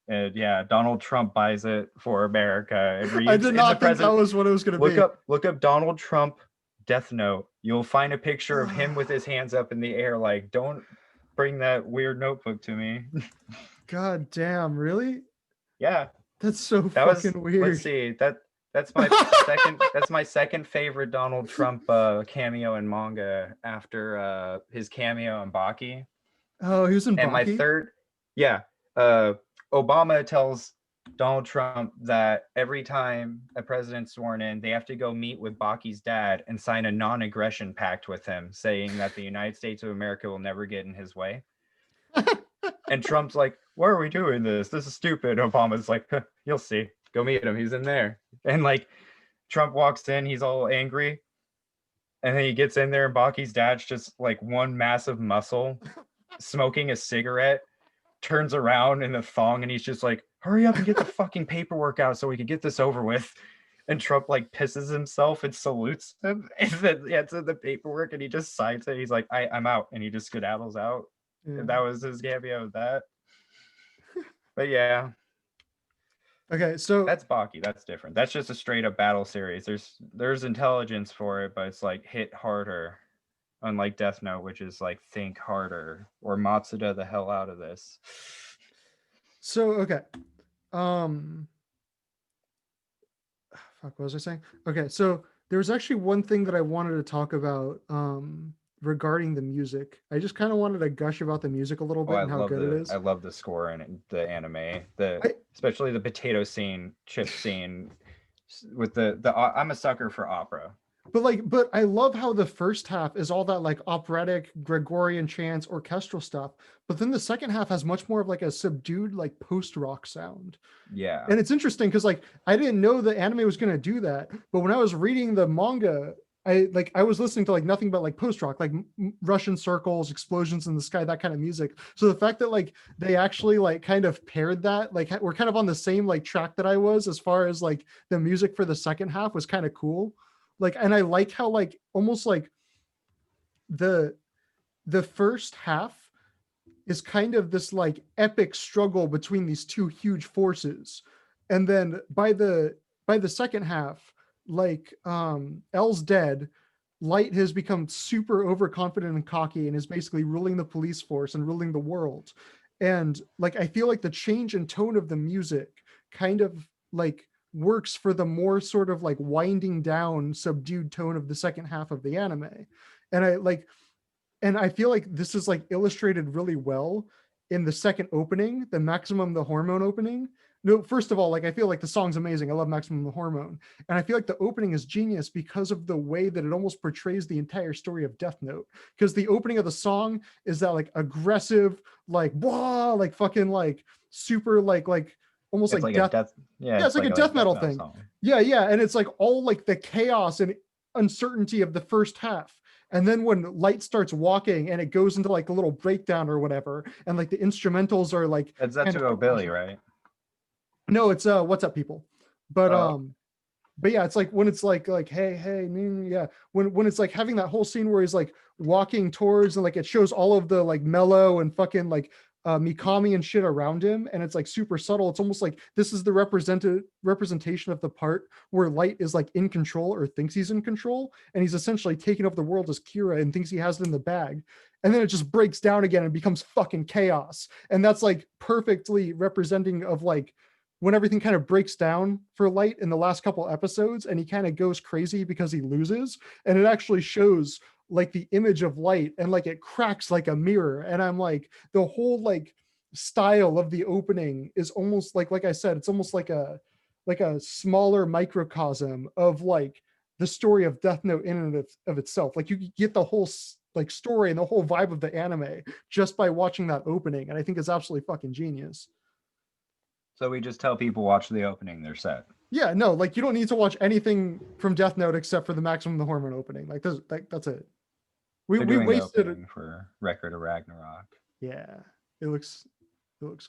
Yeah, Donald Trump buys it for America. And I Ryuk's did in the not think that president. was what it was going to be. Look up Donald Trump Death Note. You'll find a picture of him with his hands up in the air, like, don't bring that weird notebook to me. God damn, really? Yeah, That's so that was. fucking Let's weird. see. That's my second. That's my second favorite Donald Trump cameo in manga after his cameo in Baki. Oh, he was in And my Baki? third, yeah, uh, Obama tells Donald Trump that every time a president's sworn in, they have to go meet with Baki's dad and sign a non-aggression pact with him, saying that the United States of America will never get in his way. And Trump's like, "Why are we doing this? This is stupid." Obama's like, huh, "You'll see. Go meet him. He's in there." And like, Trump walks in, he's all angry, and then he gets in there, and Baki's dad's just like one massive muscle, smoking a cigarette, turns around in the thong, and he's just like, "Hurry up and get the fucking paperwork out so we can get this over with." And Trump like pisses himself and salutes him, and then it's in the paperwork, and he just signs it. He's like, I'm out," and he just skedaddles out. Yeah. And that was his cameo of that. But yeah, Okay, so that's Baki. That's different. That's just a straight up battle series. There's intelligence for it, but it's like hit harder. Unlike Death Note, which is like think harder or Matsuda the hell out of this. okay. Um fuck, what was I saying? Okay, so there was actually one thing that I wanted to talk about regarding the music. I just kind of wanted to gush about the music a little Oh, bit and how good it I is. love the score and the anime, I especially the potato scene, chip scene, with the. I'm a sucker for opera. but I love how the first half is all that like operatic Gregorian chants, orchestral stuff, but then the second half has much more of like a subdued like post-rock sound. Yeah, And it's interesting because like I didn't know the anime was going to do that, but when I was reading the manga, I was listening to like nothing but like post rock, like Russian circles, explosions in the sky, that kind of music. So the fact that like they actually like kind of paired that, like we're kind of on the same like track that I was as far as like the music for the second half was kind of cool. Like, and I like how like almost like the the first half is kind of this like epic struggle between these two huge forces, and then by the second half, like L's dead, Light has become super overconfident and cocky and is basically ruling the police force and ruling the world. And like I feel like the change in tone of the music kind of like works for the more sort of like winding down subdued tone of the second half of the anime. And I feel like this is like illustrated really well in the second opening, the Maximum the Hormone opening. no, first of all, like I feel like the song's amazing. I love Maximum the Hormone. And I feel like the opening is genius because of the way that it almost portrays the entire story of Death Note. Because the opening of the song is that like aggressive, like wah, like fucking like super like almost It's like like a death. death. Yeah, Yeah, it's it's like a like death death metal metal thing. song. Yeah, yeah. And it's like all like the chaos and uncertainty of the first half. And then when Light starts walking and it goes into like a little breakdown or whatever, and like the instrumentals are like That's kind of Zetsuo Billy, right? no, it's what's up, people. But Oh, but yeah, it's like when it's like hey, yeah, when it's like having that whole scene where he's like walking towards and like it shows all of the like mellow and fucking like Mikami and shit around him, and it's like super subtle. It's almost like this is the representation of the part where Light is like in control or thinks he's in control, and he's essentially taking over the world as Kira and thinks he has it in the bag. And then it just breaks down again and becomes fucking chaos. And that's like perfectly representing of like when everything kind of breaks down for Light in the last couple episodes and he kind of goes crazy because he loses, and it actually shows like the image of Light and like it cracks like a mirror. And I'm like, the whole like style of the opening is almost like I said, it's almost like a smaller microcosm of like the story of Death Note in and of itself. Like you get the whole like story and the whole vibe of the anime just by watching that opening, and I think it's absolutely fucking genius. so we just tell people watch the opening, they're set. Yeah, no, like you don't need to watch anything from Death Note except for the Maximum the Hormone opening. Like that's it. We They're we doing the wasted. opening for Record of Ragnarok. Yeah, it looks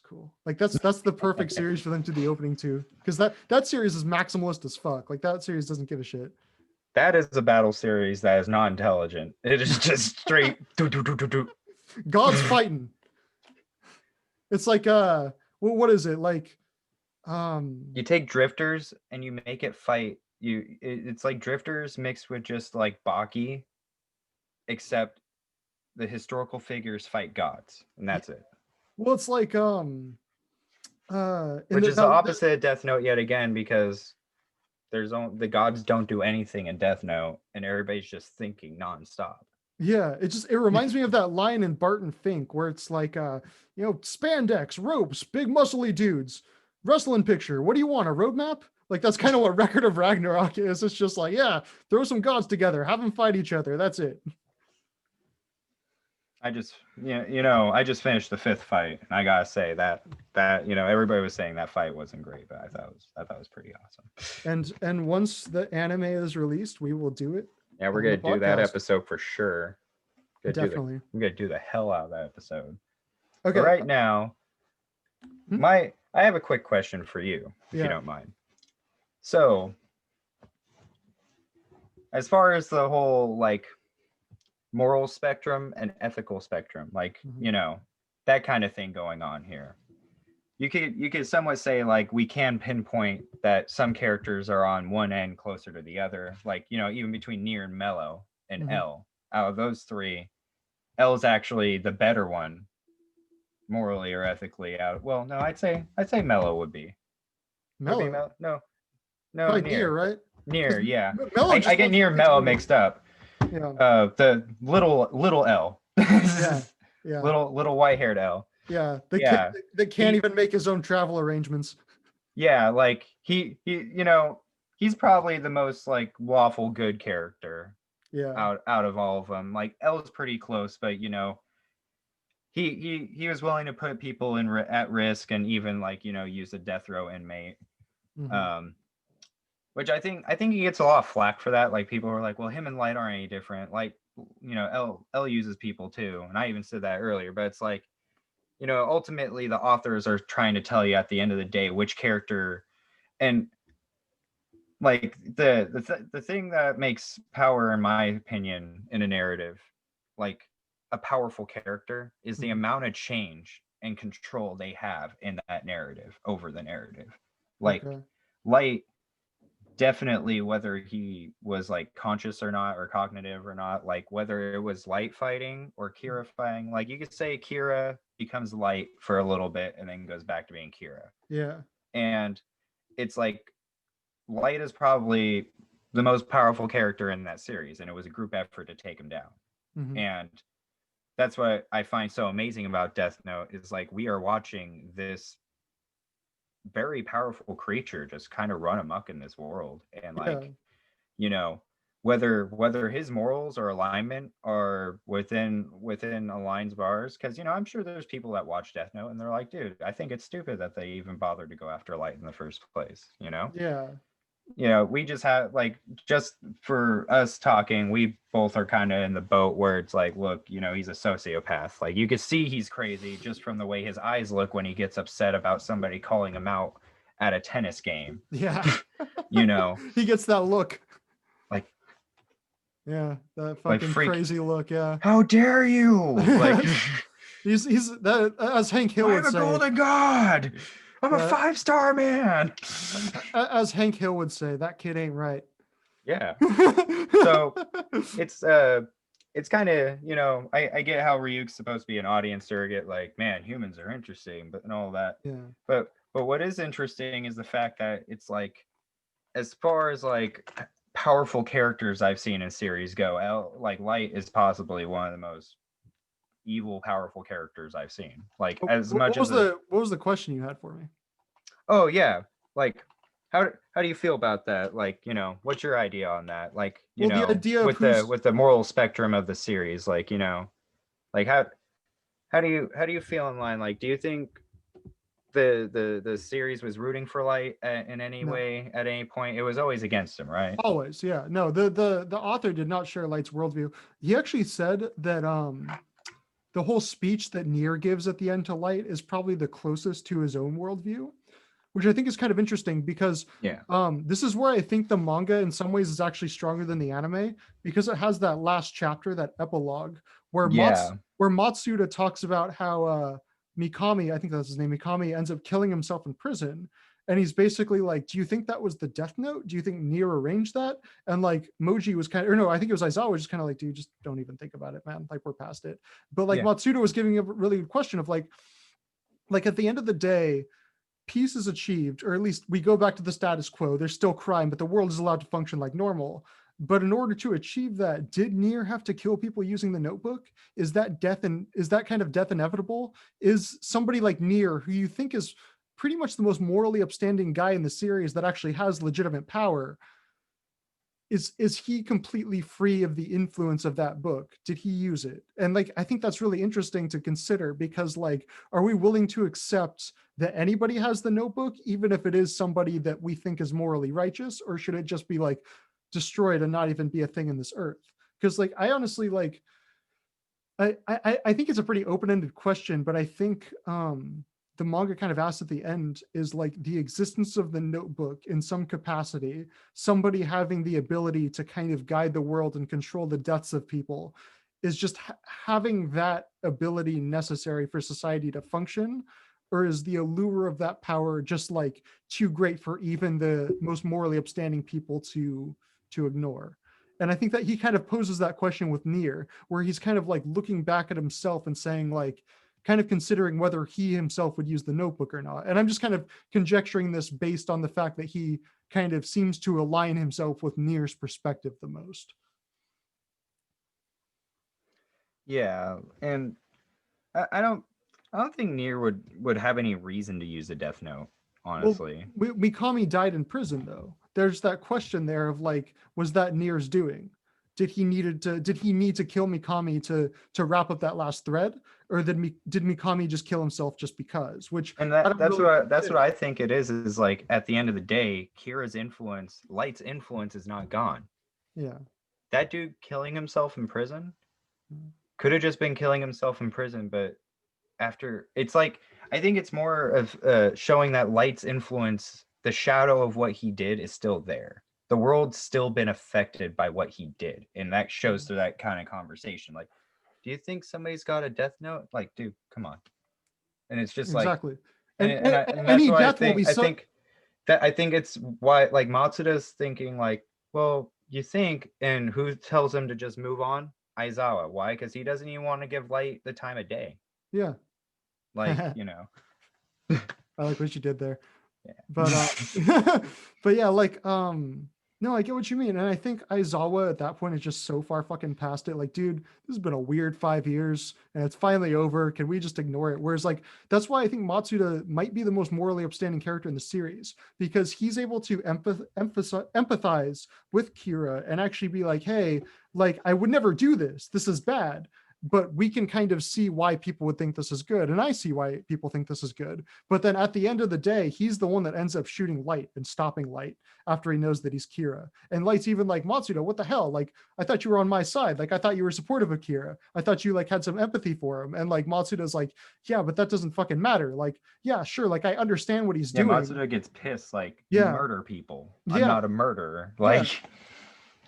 cool. Like that's the perfect series for them to the opening to, because that series is maximalist as fuck. Like that series doesn't give a shit. That is a battle series that is not intelligent. It is just straight. Do, do, do, do, do. God's fighting. It's like what is it like? You take drifters and you make it fight. It's like drifters mixed with just like Baki, except the historical figures fight gods, and that's it. Well, it's like in Which the is the opposite of Death Note yet again, because the gods don't do anything in Death Note, and everybody's just thinking nonstop. yeah, it reminds me of that line in Barton Fink where it's like spandex, ropes, big muscly dudes, wrestling picture. What do you want? A roadmap? Like that's kind of what Record of Ragnarok is. It's just like, yeah, throw some gods together, have them fight each other. That's it. I just I just finished the 5th fight, and I gotta say that everybody was saying that fight wasn't great, but I thought it was pretty awesome. And once the anime is released, we will do it. Yeah, we're gonna do that episode for sure. Definitely. I'm gonna do the hell out of that episode. Okay. But right now, I have a quick question for you, if you don't mind. So, as far as the whole like moral spectrum and ethical spectrum, like that kind of thing going on here, you could somewhat say like we can pinpoint that some characters are on one end closer to the other, like even between Nier and Mello and L. Out of those three, L is actually the better one morally or ethically. Well, no, I'd say Mello would be. Mello? No, Nier, right? Nier, yeah. I get Nier and Mello mixed up. Yeah. The little L. Yeah. Little white-haired L. Yeah. That can't even make his own travel arrangements. Yeah, like he he's probably the most like lawful good character. Yeah. Out of all of them. Like L is pretty close, but he was willing to put people at risk and even like use a death row inmate. Which I think he gets a lot of flack for that. Like people were like, well, him and Light aren't any different. Like L uses people too, and I even said that earlier. But it's like ultimately the authors are trying to tell you at the end of the day which character, and like the thing that makes power, in my opinion, in a narrative, like a powerful character, is the amount of change and control they have in that narrative over the narrative. Like Light, definitely, whether he was like conscious or not, or cognitive or not, like whether it was Light fighting or Kira fighting, like you could say Kira becomes Light for a little bit and then goes back to being Kira. Yeah. And it's like Light is probably the most powerful character in that series, and it was a group effort to take him down. And that's what I find so amazing about Death Note, is like we are watching this very powerful creature just kind of run amok in this world. And Yeah. like, you know, whether his morals or alignment are within aligned bars, because I'm sure there's people that watch Death Note and they're like, dude, I think it's stupid that they even bothered to go after Light in the first place. Yeah. We just have like, just for us talking, we both are kind of in the boat where it's like, look, he's a sociopath. Like, you can see he's crazy just from the way his eyes look when he gets upset about somebody calling him out at a tennis game. Yeah. you know He gets that look. like Yeah, that like fucking freak, crazy look. Yeah. how dare you, like, he's that, as Hank Hill I'm would a say. golden god, I'm a Yeah, 5-star man. as Hank Hill would say, that kid ain't right. Yeah. So it's kind of, I get how Ryuk's supposed to be an audience surrogate, like, man, humans are interesting, but and all that. Yeah. But what is interesting is the fact that it's like, as far as like powerful characters I've seen in series go, like Light is possibly one of the most evil, powerful characters I've seen. Like, as What much was as a, what was the question you had for me? oh yeah, like, how do you feel about that? Like, what's your idea on that? Like, Well, the idea of with who's the moral spectrum of the series, like, like how do you feel in line? Like, do you think the series was rooting for Light in any no. way at any point? It was always against him, right? Always, yeah. No, the author did not share Light's worldview. He actually said that the whole speech that Nier gives at the end to Light is probably the closest to his own worldview, which I think is kind of interesting because Yeah. this is where I think the manga in some ways is actually stronger than the anime, because it has that last chapter, that epilogue, where Yeah. Matsuda talks about how Mikami, I think that's his name, Mikami ends up killing himself in prison. And he's basically like, do you think that was the Death Note? Do you think Nier arranged that? And like Moji was kind of, or no, I think it was Aizawa, just kind of like, dude, just don't even think about it, man. Like, we're past it. But like Yeah. Matsuda was giving a really good question of like at the end of the day, peace is achieved, or at least we go back to the status quo. There's still crime, but the world is allowed to function like normal. But in order to achieve that, did Nier have to kill people using the notebook? Is that kind of death inevitable? Is somebody like Nier, who you think is pretty much the most morally upstanding guy in the series that actually has legitimate power, is he completely free of the influence of that book? Did he use it? And like, I think that's really interesting to consider, because like, are we willing to accept that anybody has the notebook, even if it is somebody that we think is morally righteous, or should it just be like destroyed and not even be a thing in this earth? Because like, I honestly like, I think it's a pretty open-ended question, but I think the manga kind of asks at the end is like the existence of the notebook in some capacity, somebody having the ability to kind of guide the world and control the deaths of people, is just having that ability necessary for society to function, or is the allure of that power just like too great for even the most morally upstanding people to ignore? And I think that he kind of poses that question with Nier, where he's kind of like looking back at himself and saying like, kind of considering whether he himself would use the notebook or not. And I'm just kind of conjecturing this based on the fact that he kind of seems to align himself with Nier's perspective the most. Yeah. And I don't think Nier would have any reason to use the Death Note, Well, honestly. Mikami died in prison though. There's that question there of like, was that Nier's doing? Did he need to kill Mikami to wrap up that last thread, or did Mikami just kill himself just because? Which And I don't really that's what understand. I think it is like, at the end of the day, Kira's influence, Light's influence, is not gone. Yeah. That dude killing himself in prison could have just been killing himself in prison, but after, it's like, I think it's more of showing that Light's influence, the shadow of what he did, is still there. The world's still been affected by what he did, and that shows through that kind of conversation. Like, do you think somebody's got a Death Note? Like, dude, come on. And it's just like, Exactly. and that's Any why death will be so. I think it's why, like, Matsuda's thinking like, well, you think, and who tells him to just move on? Aizawa. Why? Because he doesn't even want to give Light the time of day. Yeah. Like, I like what you did there. yeah. But but yeah, like No, I get what you mean. And I think Aizawa at that point is just so far fucking past it. Like, dude, this has been a weird 5 years and it's finally over. Can we just ignore it? Whereas, like, that's why I think Matsuda might be the most morally upstanding character in the series because he's able to empathize with Kira and actually be like, hey, like, I would never do this. This is bad. But we can kind of see why people would think this is good. And I see why people think this is good. But then at the end of the day, he's the one that ends up shooting Light and stopping Light after he knows that he's Kira. And Light's even like, Matsuda, what the hell? Like, I thought you were on my side. Like, I thought you were supportive of Kira. I thought you like had some empathy for him. And like Matsuda's like, yeah, but that doesn't fucking matter. Like, yeah, sure. Like, I understand what he's Yeah, doing. Matsuda gets pissed, like, you Yeah. murder people. I'm Yeah. not a murderer. Yeah. Like,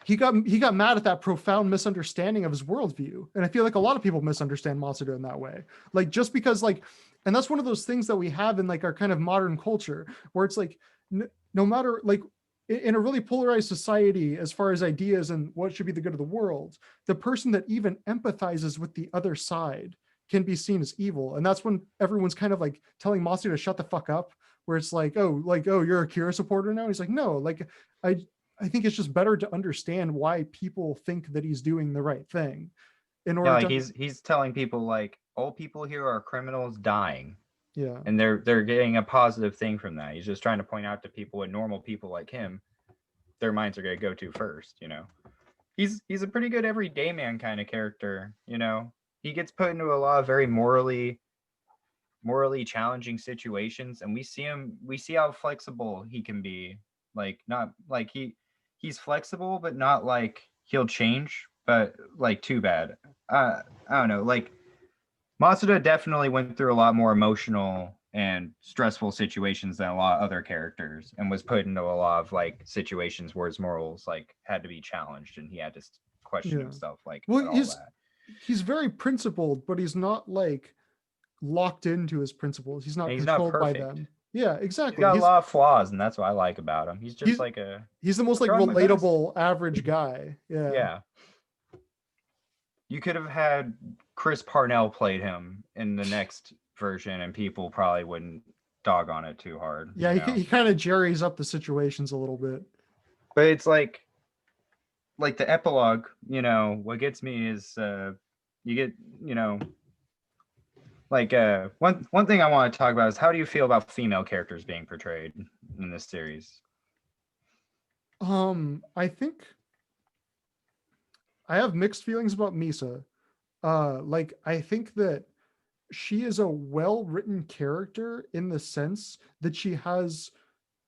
He got mad at that profound misunderstanding of his worldview. And I feel like a lot of people misunderstand Matsuda in that way. Like just because like, and that's one of those things that we have in like our kind of modern culture where it's like, no matter like in a really polarized society, as far as ideas and what should be the good of the world, the person that even empathizes with the other side can be seen as evil. And that's when everyone's kind of like telling Matsuda to shut the fuck up, where it's like, oh, you're a Kira supporter now. And he's like, no, like I I think it's just better to understand why people think that he's doing the right thing in yeah, order like to, he's telling people like all people here are criminals dying, yeah, and they're getting a positive thing from that. He's just trying to point out to people and normal people like him, their minds are gonna go to first. You know, he's a pretty good everyday man kind of character. You know, he gets put into a lot of very morally challenging situations, and we see how flexible he can be. Like not like he's flexible, but not like he'll change, but like too bad. I don't know. Like Masuda definitely went through a lot more emotional and stressful situations than a lot of other characters, and was put into a lot of like situations where his morals like had to be challenged, and he had to question yeah. himself like Well, all that. he's very principled, but he's not like locked into his principles. He's not And he's not controlled by perfect. them. Yeah, He's exactly. got a lot of flaws, and that's what I like about him. He's just He's like a he's the most like trying my best. relatable average guy. Yeah. Yeah. You could have had Chris Parnell played him in the next version, and people probably wouldn't dog on it too hard, Yeah, you he, know. he kind of jerries up the situations a little bit. But it's like the epilogue, you know, what gets me is you get, you know, like one thing I want to talk about is how do you feel about female characters being portrayed in this series? I think I have mixed feelings about Misa. Like I think that she is a well-written character in the sense that she has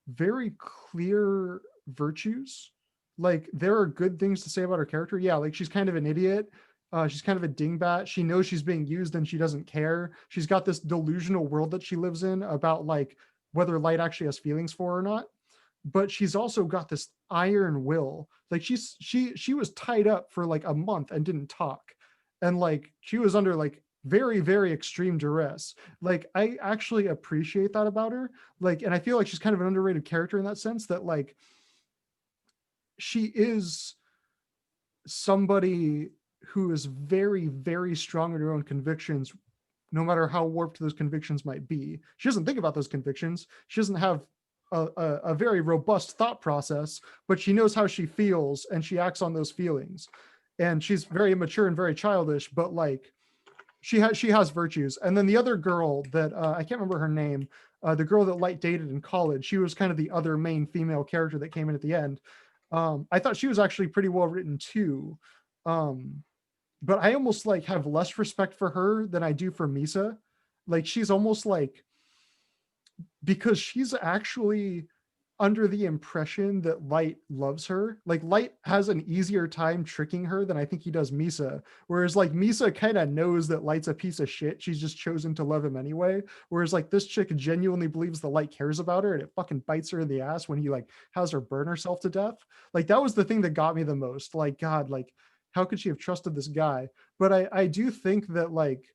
very clear virtues. Like there are good things to say about her character. Yeah, like she's kind of an idiot. She's kind of a dingbat. She knows she's being used and she doesn't care. She's got this delusional world that she lives in about like whether Light actually has feelings for her or not. But she's also got this iron will. Like she was tied up for like a month and didn't talk. And like she was under like very, very extreme duress. Like I actually appreciate that about her. Like, and I feel like she's kind of an underrated character in that sense that like she is somebody who is very, very strong in her own convictions, no matter how warped those convictions might be. She doesn't think about those convictions. She doesn't have a very robust thought process, but she knows how she feels and she acts on those feelings. And she's very immature and very childish, but like she has virtues. And then the other girl that I can't remember her name, the girl that Light dated in college, she was kind of the other main female character that came in at the end. I thought she was actually pretty well written too. Um, but I almost like have less respect for her than I do for Misa. Like she's almost like because she's actually under the impression that Light loves her. Like Light has an easier time tricking her than I think he does Misa. Whereas like Misa kind of knows that Light's a piece of shit. She's just chosen to love him anyway. Whereas like this chick genuinely believes the Light cares about her and it fucking bites her in the ass when he like has her burn herself to death. Like that was the thing that got me the most. Like, God, like how could she have trusted this guy? But I do think that like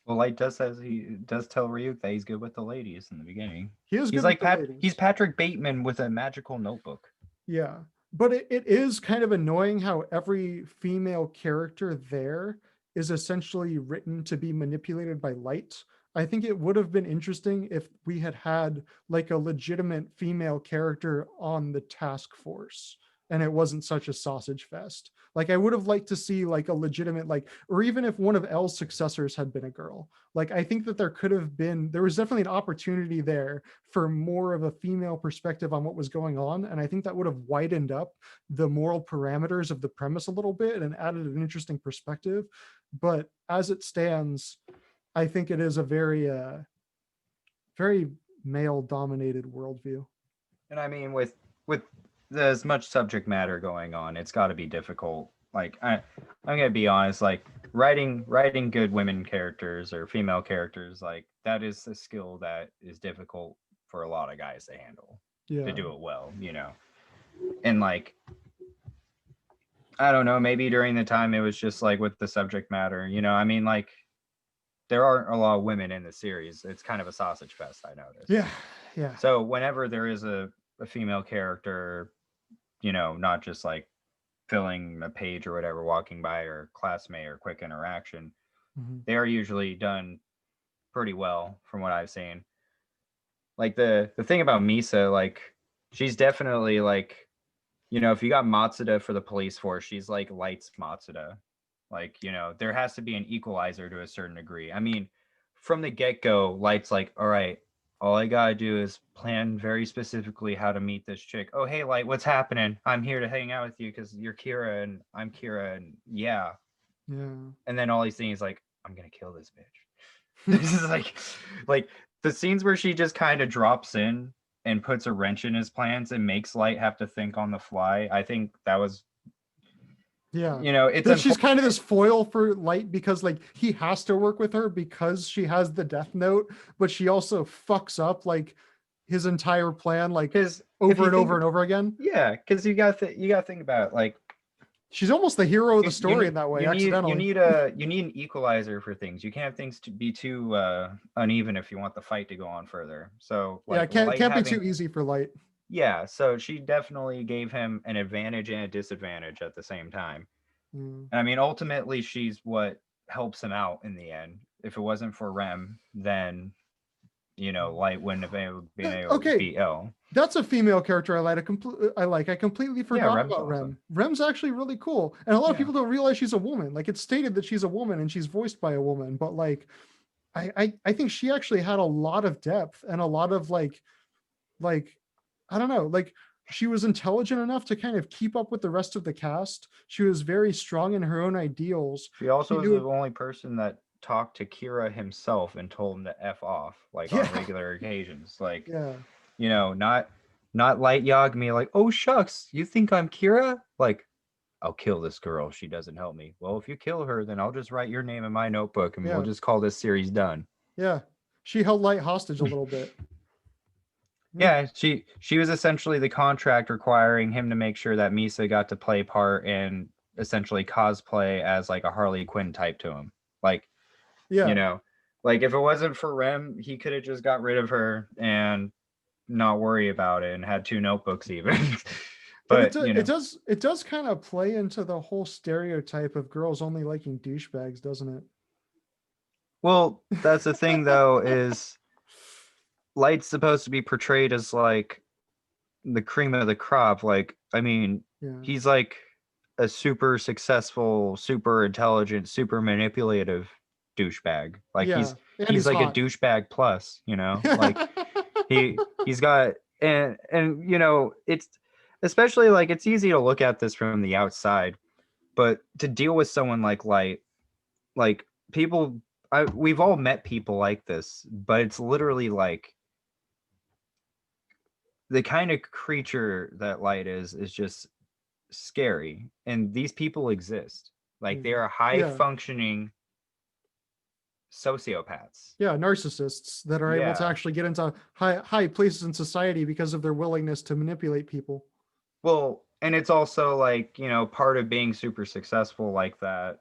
Well, Light does says he does tell Ryuk that he's good with the ladies in the beginning. he is He's good with like the He's ladies. Patrick Bateman with a magical notebook. Yeah. But it is kind of annoying how every female character there is essentially written to be manipulated by Light. I think it would have been interesting if we had had like a legitimate female character on the task force. and it wasn't such a sausage fest. Like I would have liked to see like a legitimate like, or even if one of L's successors had been a girl. Like I think that there was definitely an opportunity there for more of a female perspective on what was going on, and I think that would have widened up the moral parameters of the premise a little bit and added an interesting perspective. But as it stands, I think it is a very male dominated worldview. And I mean, with as much subject matter going on, it's got to be difficult. Like I'm gonna be honest, like writing good women characters or female characters, like that is a skill that is difficult for a lot of guys to handle, to Yeah. do it well, and like I don't know, maybe during the time it was just like with the subject matter, I mean, like there aren't a lot of women in the series. It's kind of a sausage fest, I noticed. Yeah. Yeah. So whenever there is a female character, not just like filling a page or whatever, walking by or classmate or quick interaction, they are usually done pretty well from what I've seen. Like the thing about Misa, like she's definitely like, if you got Matsuda for the police force, she's like Light's Matsuda. Like, there has to be an equalizer to a certain degree. I mean, from the get-go, Light's like, all right, all I gotta do is plan very specifically how to meet this chick. Oh, hey, Light, what's happening? I'm here to hang out with you because you're Kira and I'm Kira, and yeah. And then all he's saying is like, I'm gonna kill this bitch. This is like the scenes where she just kind of drops in and puts a wrench in his plans and makes Light have to think on the fly. I think that was, yeah, it's she's kind of this foil for Light because like he has to work with her because she has the death note, but she also fucks up like his entire plan like over and over and over again. Yeah, because you got to think about it, like she's almost the hero of the story in that way. Accidentally, you need an equalizer for things. You can't have things to be too uneven if you want the fight to go on further. So like, yeah, can't be too easy for Light. Yeah, so she definitely gave him an advantage and a disadvantage at the same time. And I mean, ultimately, she's what helps him out in the end. If it wasn't for Rem, then Light wouldn't have been able to beat L. That's a female character I like. I completely forgot about Rem. Rem's actually really cool, and a lot of people don't realize she's a woman. Like it's stated that she's a woman and she's voiced by a woman, but like, I think she actually had a lot of depth and a lot of like I don't know, like she was intelligent enough to kind of keep up with the rest of the cast. She was very strong in her own ideals. She also was the only person that talked to Kira himself and told him to F off, like on regular occasions. Like, not Light Yagami, like, oh shucks, you think I'm Kira? Like, I'll kill this girl. She doesn't help me. Well, if you kill her, then I'll just write your name in my notebook and we'll just call this series done. Yeah. She held Light hostage a little bit. Yeah, she was essentially the contract requiring him to make sure that Misa got to play part and essentially cosplay as like a Harley Quinn type to him. Like, like if it wasn't for Rem, he could have just got rid of her and not worry about it and had 2 notebooks even. But it does kind of play into the whole stereotype of girls only liking douchebags, doesn't it? Well, that's the thing though, is Light's supposed to be portrayed as like the cream of the crop. Like, I mean, he's like a super successcal, super intelligent, super manipulative douchebag. Like he's like hot. A douchebag plus, like he's got and it's especially like it's easy to look at this from the outside, but to deal with someone like Light, like people, we've all met people like this, but it's literally like the kind of creature that Light is just scary, and these people exist. Like they are high functioning sociopaths. Yeah, narcissists that are able to actually get into high places in society because of their willingness to manipulate people. Well, and it's also like, part of being super successful like that,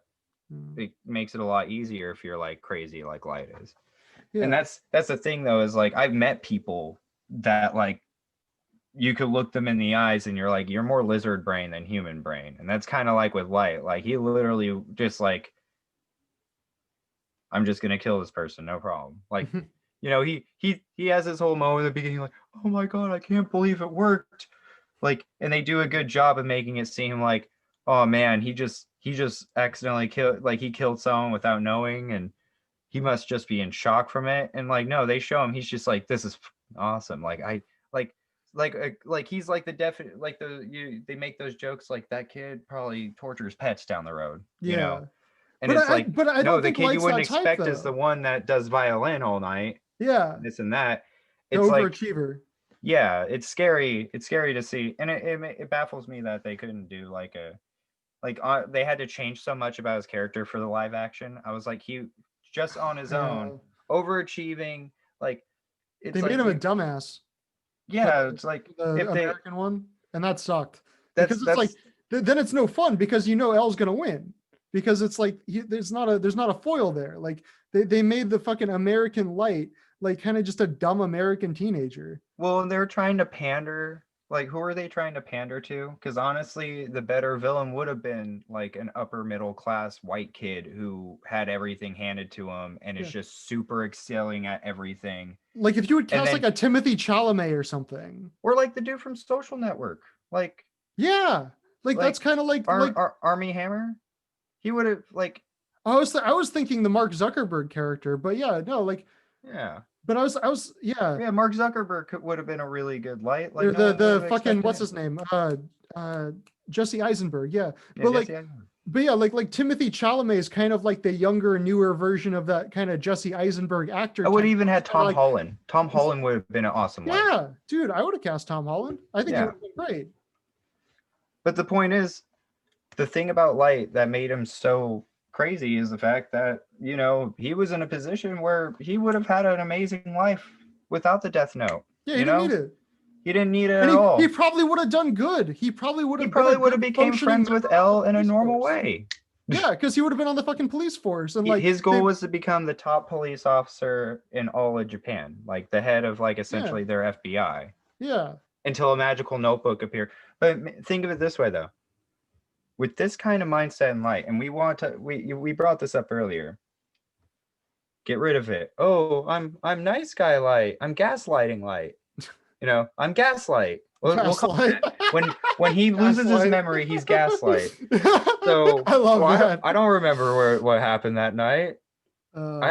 it makes it a lot easier if you're like crazy like Light is. And that's the thing though, is like I've met people that like you could look them in the eyes and you're like, you're more lizard brain than human brain. And that's kind of like with Light. Like he literally just like, I'm just gonna kill this person, no problem. Like, he has this whole moment at the beginning, like, oh my god, I can't believe it worked. like, and they do a good job of making it seem like, oh man, he just accidentally killed, like he killed someone without knowing, and he must just be in shock from it. And like, no, they show him he's just like, this is awesome. Like I like like he's like the definite, like they make those jokes like that kid probably tortures pets down the road, you know. Yeah. And it's like, But I no, don't the think kid you Light's wouldn't that type expect is the though. one that does violin all night, Yeah. this and that. The It's like, overachiever. yeah, it's scary. It's scary to see, and it baffles me that they couldn't do like a they had to change so much about his character for the live action. I was like, he just on his own, Yeah. overachieving, like They it's made like him a you, dumbass for yeah, it's like the if they American one, and that sucked because it's like that's then it's no fun because you know L's gonna win because it's like there's not a foil there. Like they made the fucking American Light like kind of just a dumb American teenager. well, and they're trying to pander. Like, who are they trying to pander to? Because honestly, the better villain would have been like an upper middle class white kid who had everything handed to him and is Yeah. just super excelling at everything. Like if you would And cast like then, a Timothy Chalamet or something. or like the dude from Social Network, Yeah. Like that's like kind of like Army Hammer. He would have like, I was thinking the Mark Zuckerberg character, but yeah, no, like yeah, but I was yeah, yeah. Mark Zuckerberg would have been a really good Light. Like or no one would the have fucking expected what's him. his name? Jesse Eisenberg, yeah. Yeah, But like Jesse Eisenberg. but yeah, like Timothy Chalamet is kind of like the younger, newer version of that kind of Jesse Eisenberg actor I would have type. even had Kind of Tom like Holland. Tom Holland would have been an awesome Light. yeah, dude, I would have cast Tom Holland. I think he Yeah, would have been great. but the point is, the thing about Light that made him so crazy is the fact that, you know, he was in a position where he would have had an amazing life without the Death Note. Yeah, he You didn't need know, it. he didn't need it And at he all. probably would have done good. He probably would He have been a probably would good have became functioning friends with member of the Elle in a police normal force. way. Yeah, because he would have been on the fucking police force and like His goal was to become the top police officer in all of Japan, like the head of like yeah, essentially their FBI, yeah. until a magical notebook appeared. But think of it this way though. With this kind of mindset in Light, and we brought this up earlier. Get rid of it. Oh, I'm nice guy Light. I'm gaslighting Light. You know, I'm Gaslight. We'll call Gaslight. when he loses his Gaslight. memory, he's Gaslight. So I love well, that. I don't remember what happened that night. Uh, I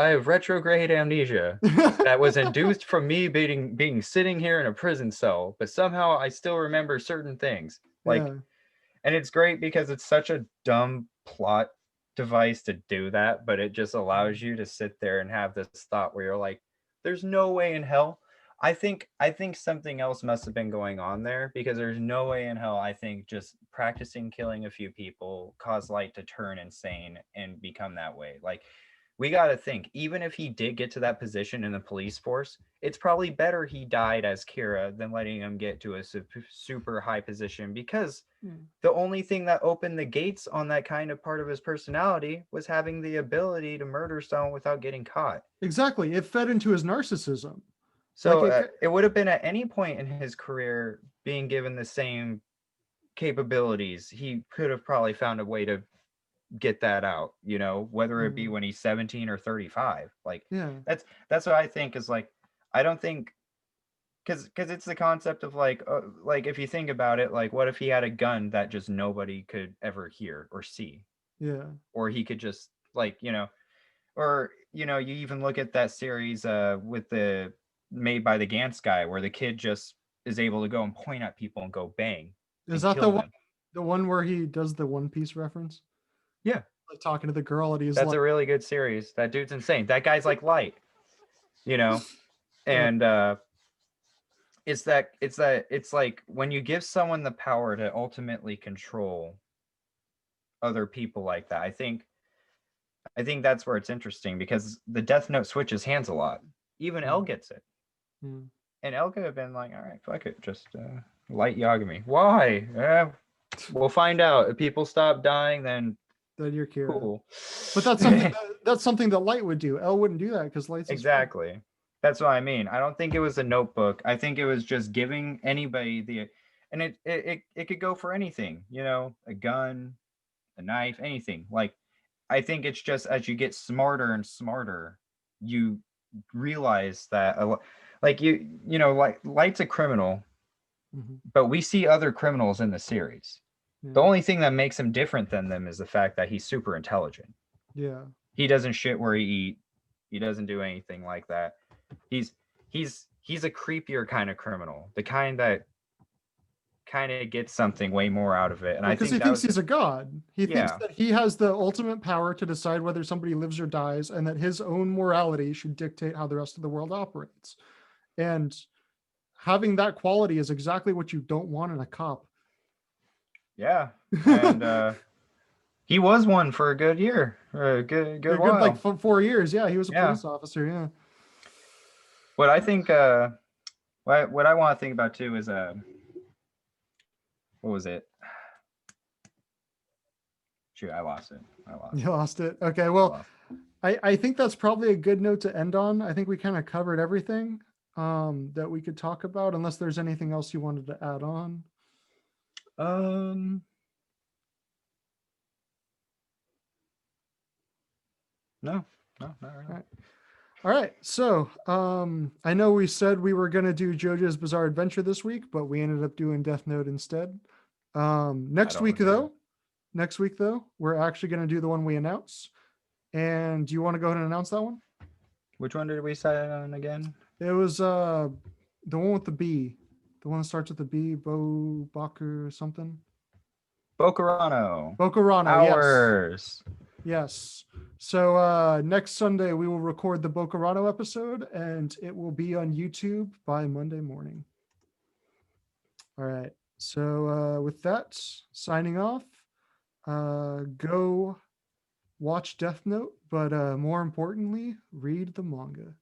have retrograde amnesia that was induced from me being sitting here in a prison cell, but somehow I still remember certain things. Like, yeah, and it's great because it's such a dumb plot device to do that, but it just allows you to sit there and have this thought where you're like, there's no way in hell. I think something else must have been going on there, because there's no way in hell I think just practicing killing a few people caused Light to turn insane and become that way. Like, we got to think, even if he did get to that position in the police force, it's probably better he died as Kira than letting him get to a super high position, because the only thing that opened the gates on that kind of part of his personality was having the ability to murder someone without getting caught. exactly. It fed into his narcissism. Like So it would have been at any point in his career being given the same capabilities, he could have probably found a way to get that out, you know, whether it be when he's 17 or 35. Like, yeah, that's what I think is like, I don't think, because it's the concept of like if you think about it, like what if he had a gun that just nobody could ever hear or see, yeah. or he could just, like, you know, or, you know, you even look at that series with the made by the Gantz guy, where the kid just is able to go and point at people and go bang Is and that kill them. the one where he does the One Piece reference? Yeah, Like talking to the girl and he's that's like, a really good series. That dude's insane. That guy's like Light, you know. uh, And it's like when you give someone the power to ultimately control other people like that, I think that's where it's interesting, because the Death Note switches hands a lot. Even Elle gets it. hmm. And Elle could have been like, all right, fuck it, just Light Yagami. Why? We'll find out. If people stop dying, then Then you're Kira. cool. But that's something that Light would do. L wouldn't do that because Light's Exactly. That's what I mean. I don't think it was a notebook. I think it was just giving anybody and it could go for anything, you know, a gun, a knife, anything. Like, I think it's just as you get smarter and smarter, you realize that like you know, like Light's a criminal, Mhm. but we see other criminals in the series. The Yeah. only thing that makes him different than them is the fact that he's super intelligent. Yeah. He doesn't shit where he eat. He doesn't do anything like that. He's he's a creepier kind of criminal, the kind that kind of gets something way more out of it. And Well, I because he think that thinks was he's a god. He thinks yeah, that he has the ultimate power to decide whether somebody lives or dies, and that his own morality should dictate how the rest of the world operates. And having that quality is exactly what you don't want in a cop. yeah. And he was one for a good year, or a good A good like while. 4 years. Yeah, he was a Yeah. police officer. Yeah. What I think what I want to think about too is what was it? Shoot, I lost it. You lost it. Okay. I Well, lost I think that's probably a good note to end on. I think we kind of covered everything that we could talk about, unless there's anything else you wanted to add on. it. No, not really. All right. All right. So I know we said we were going to do JoJo's Bizarre Adventure this week, but we ended up doing Death Note instead. Next don't week, regret though, we're actually going to do the one we announce. And do you want to go ahead and announce that one? Which one did we set on again? It was the one with the B, the one that starts with the B, Baku something. Bokurano. Bokurano, yes. Hours. Yes. So next Sunday we will record the Bokurano episode, and it will be on YouTube by Monday morning. All right. So with that, signing off. Go watch Death Note, but more importantly, read the manga.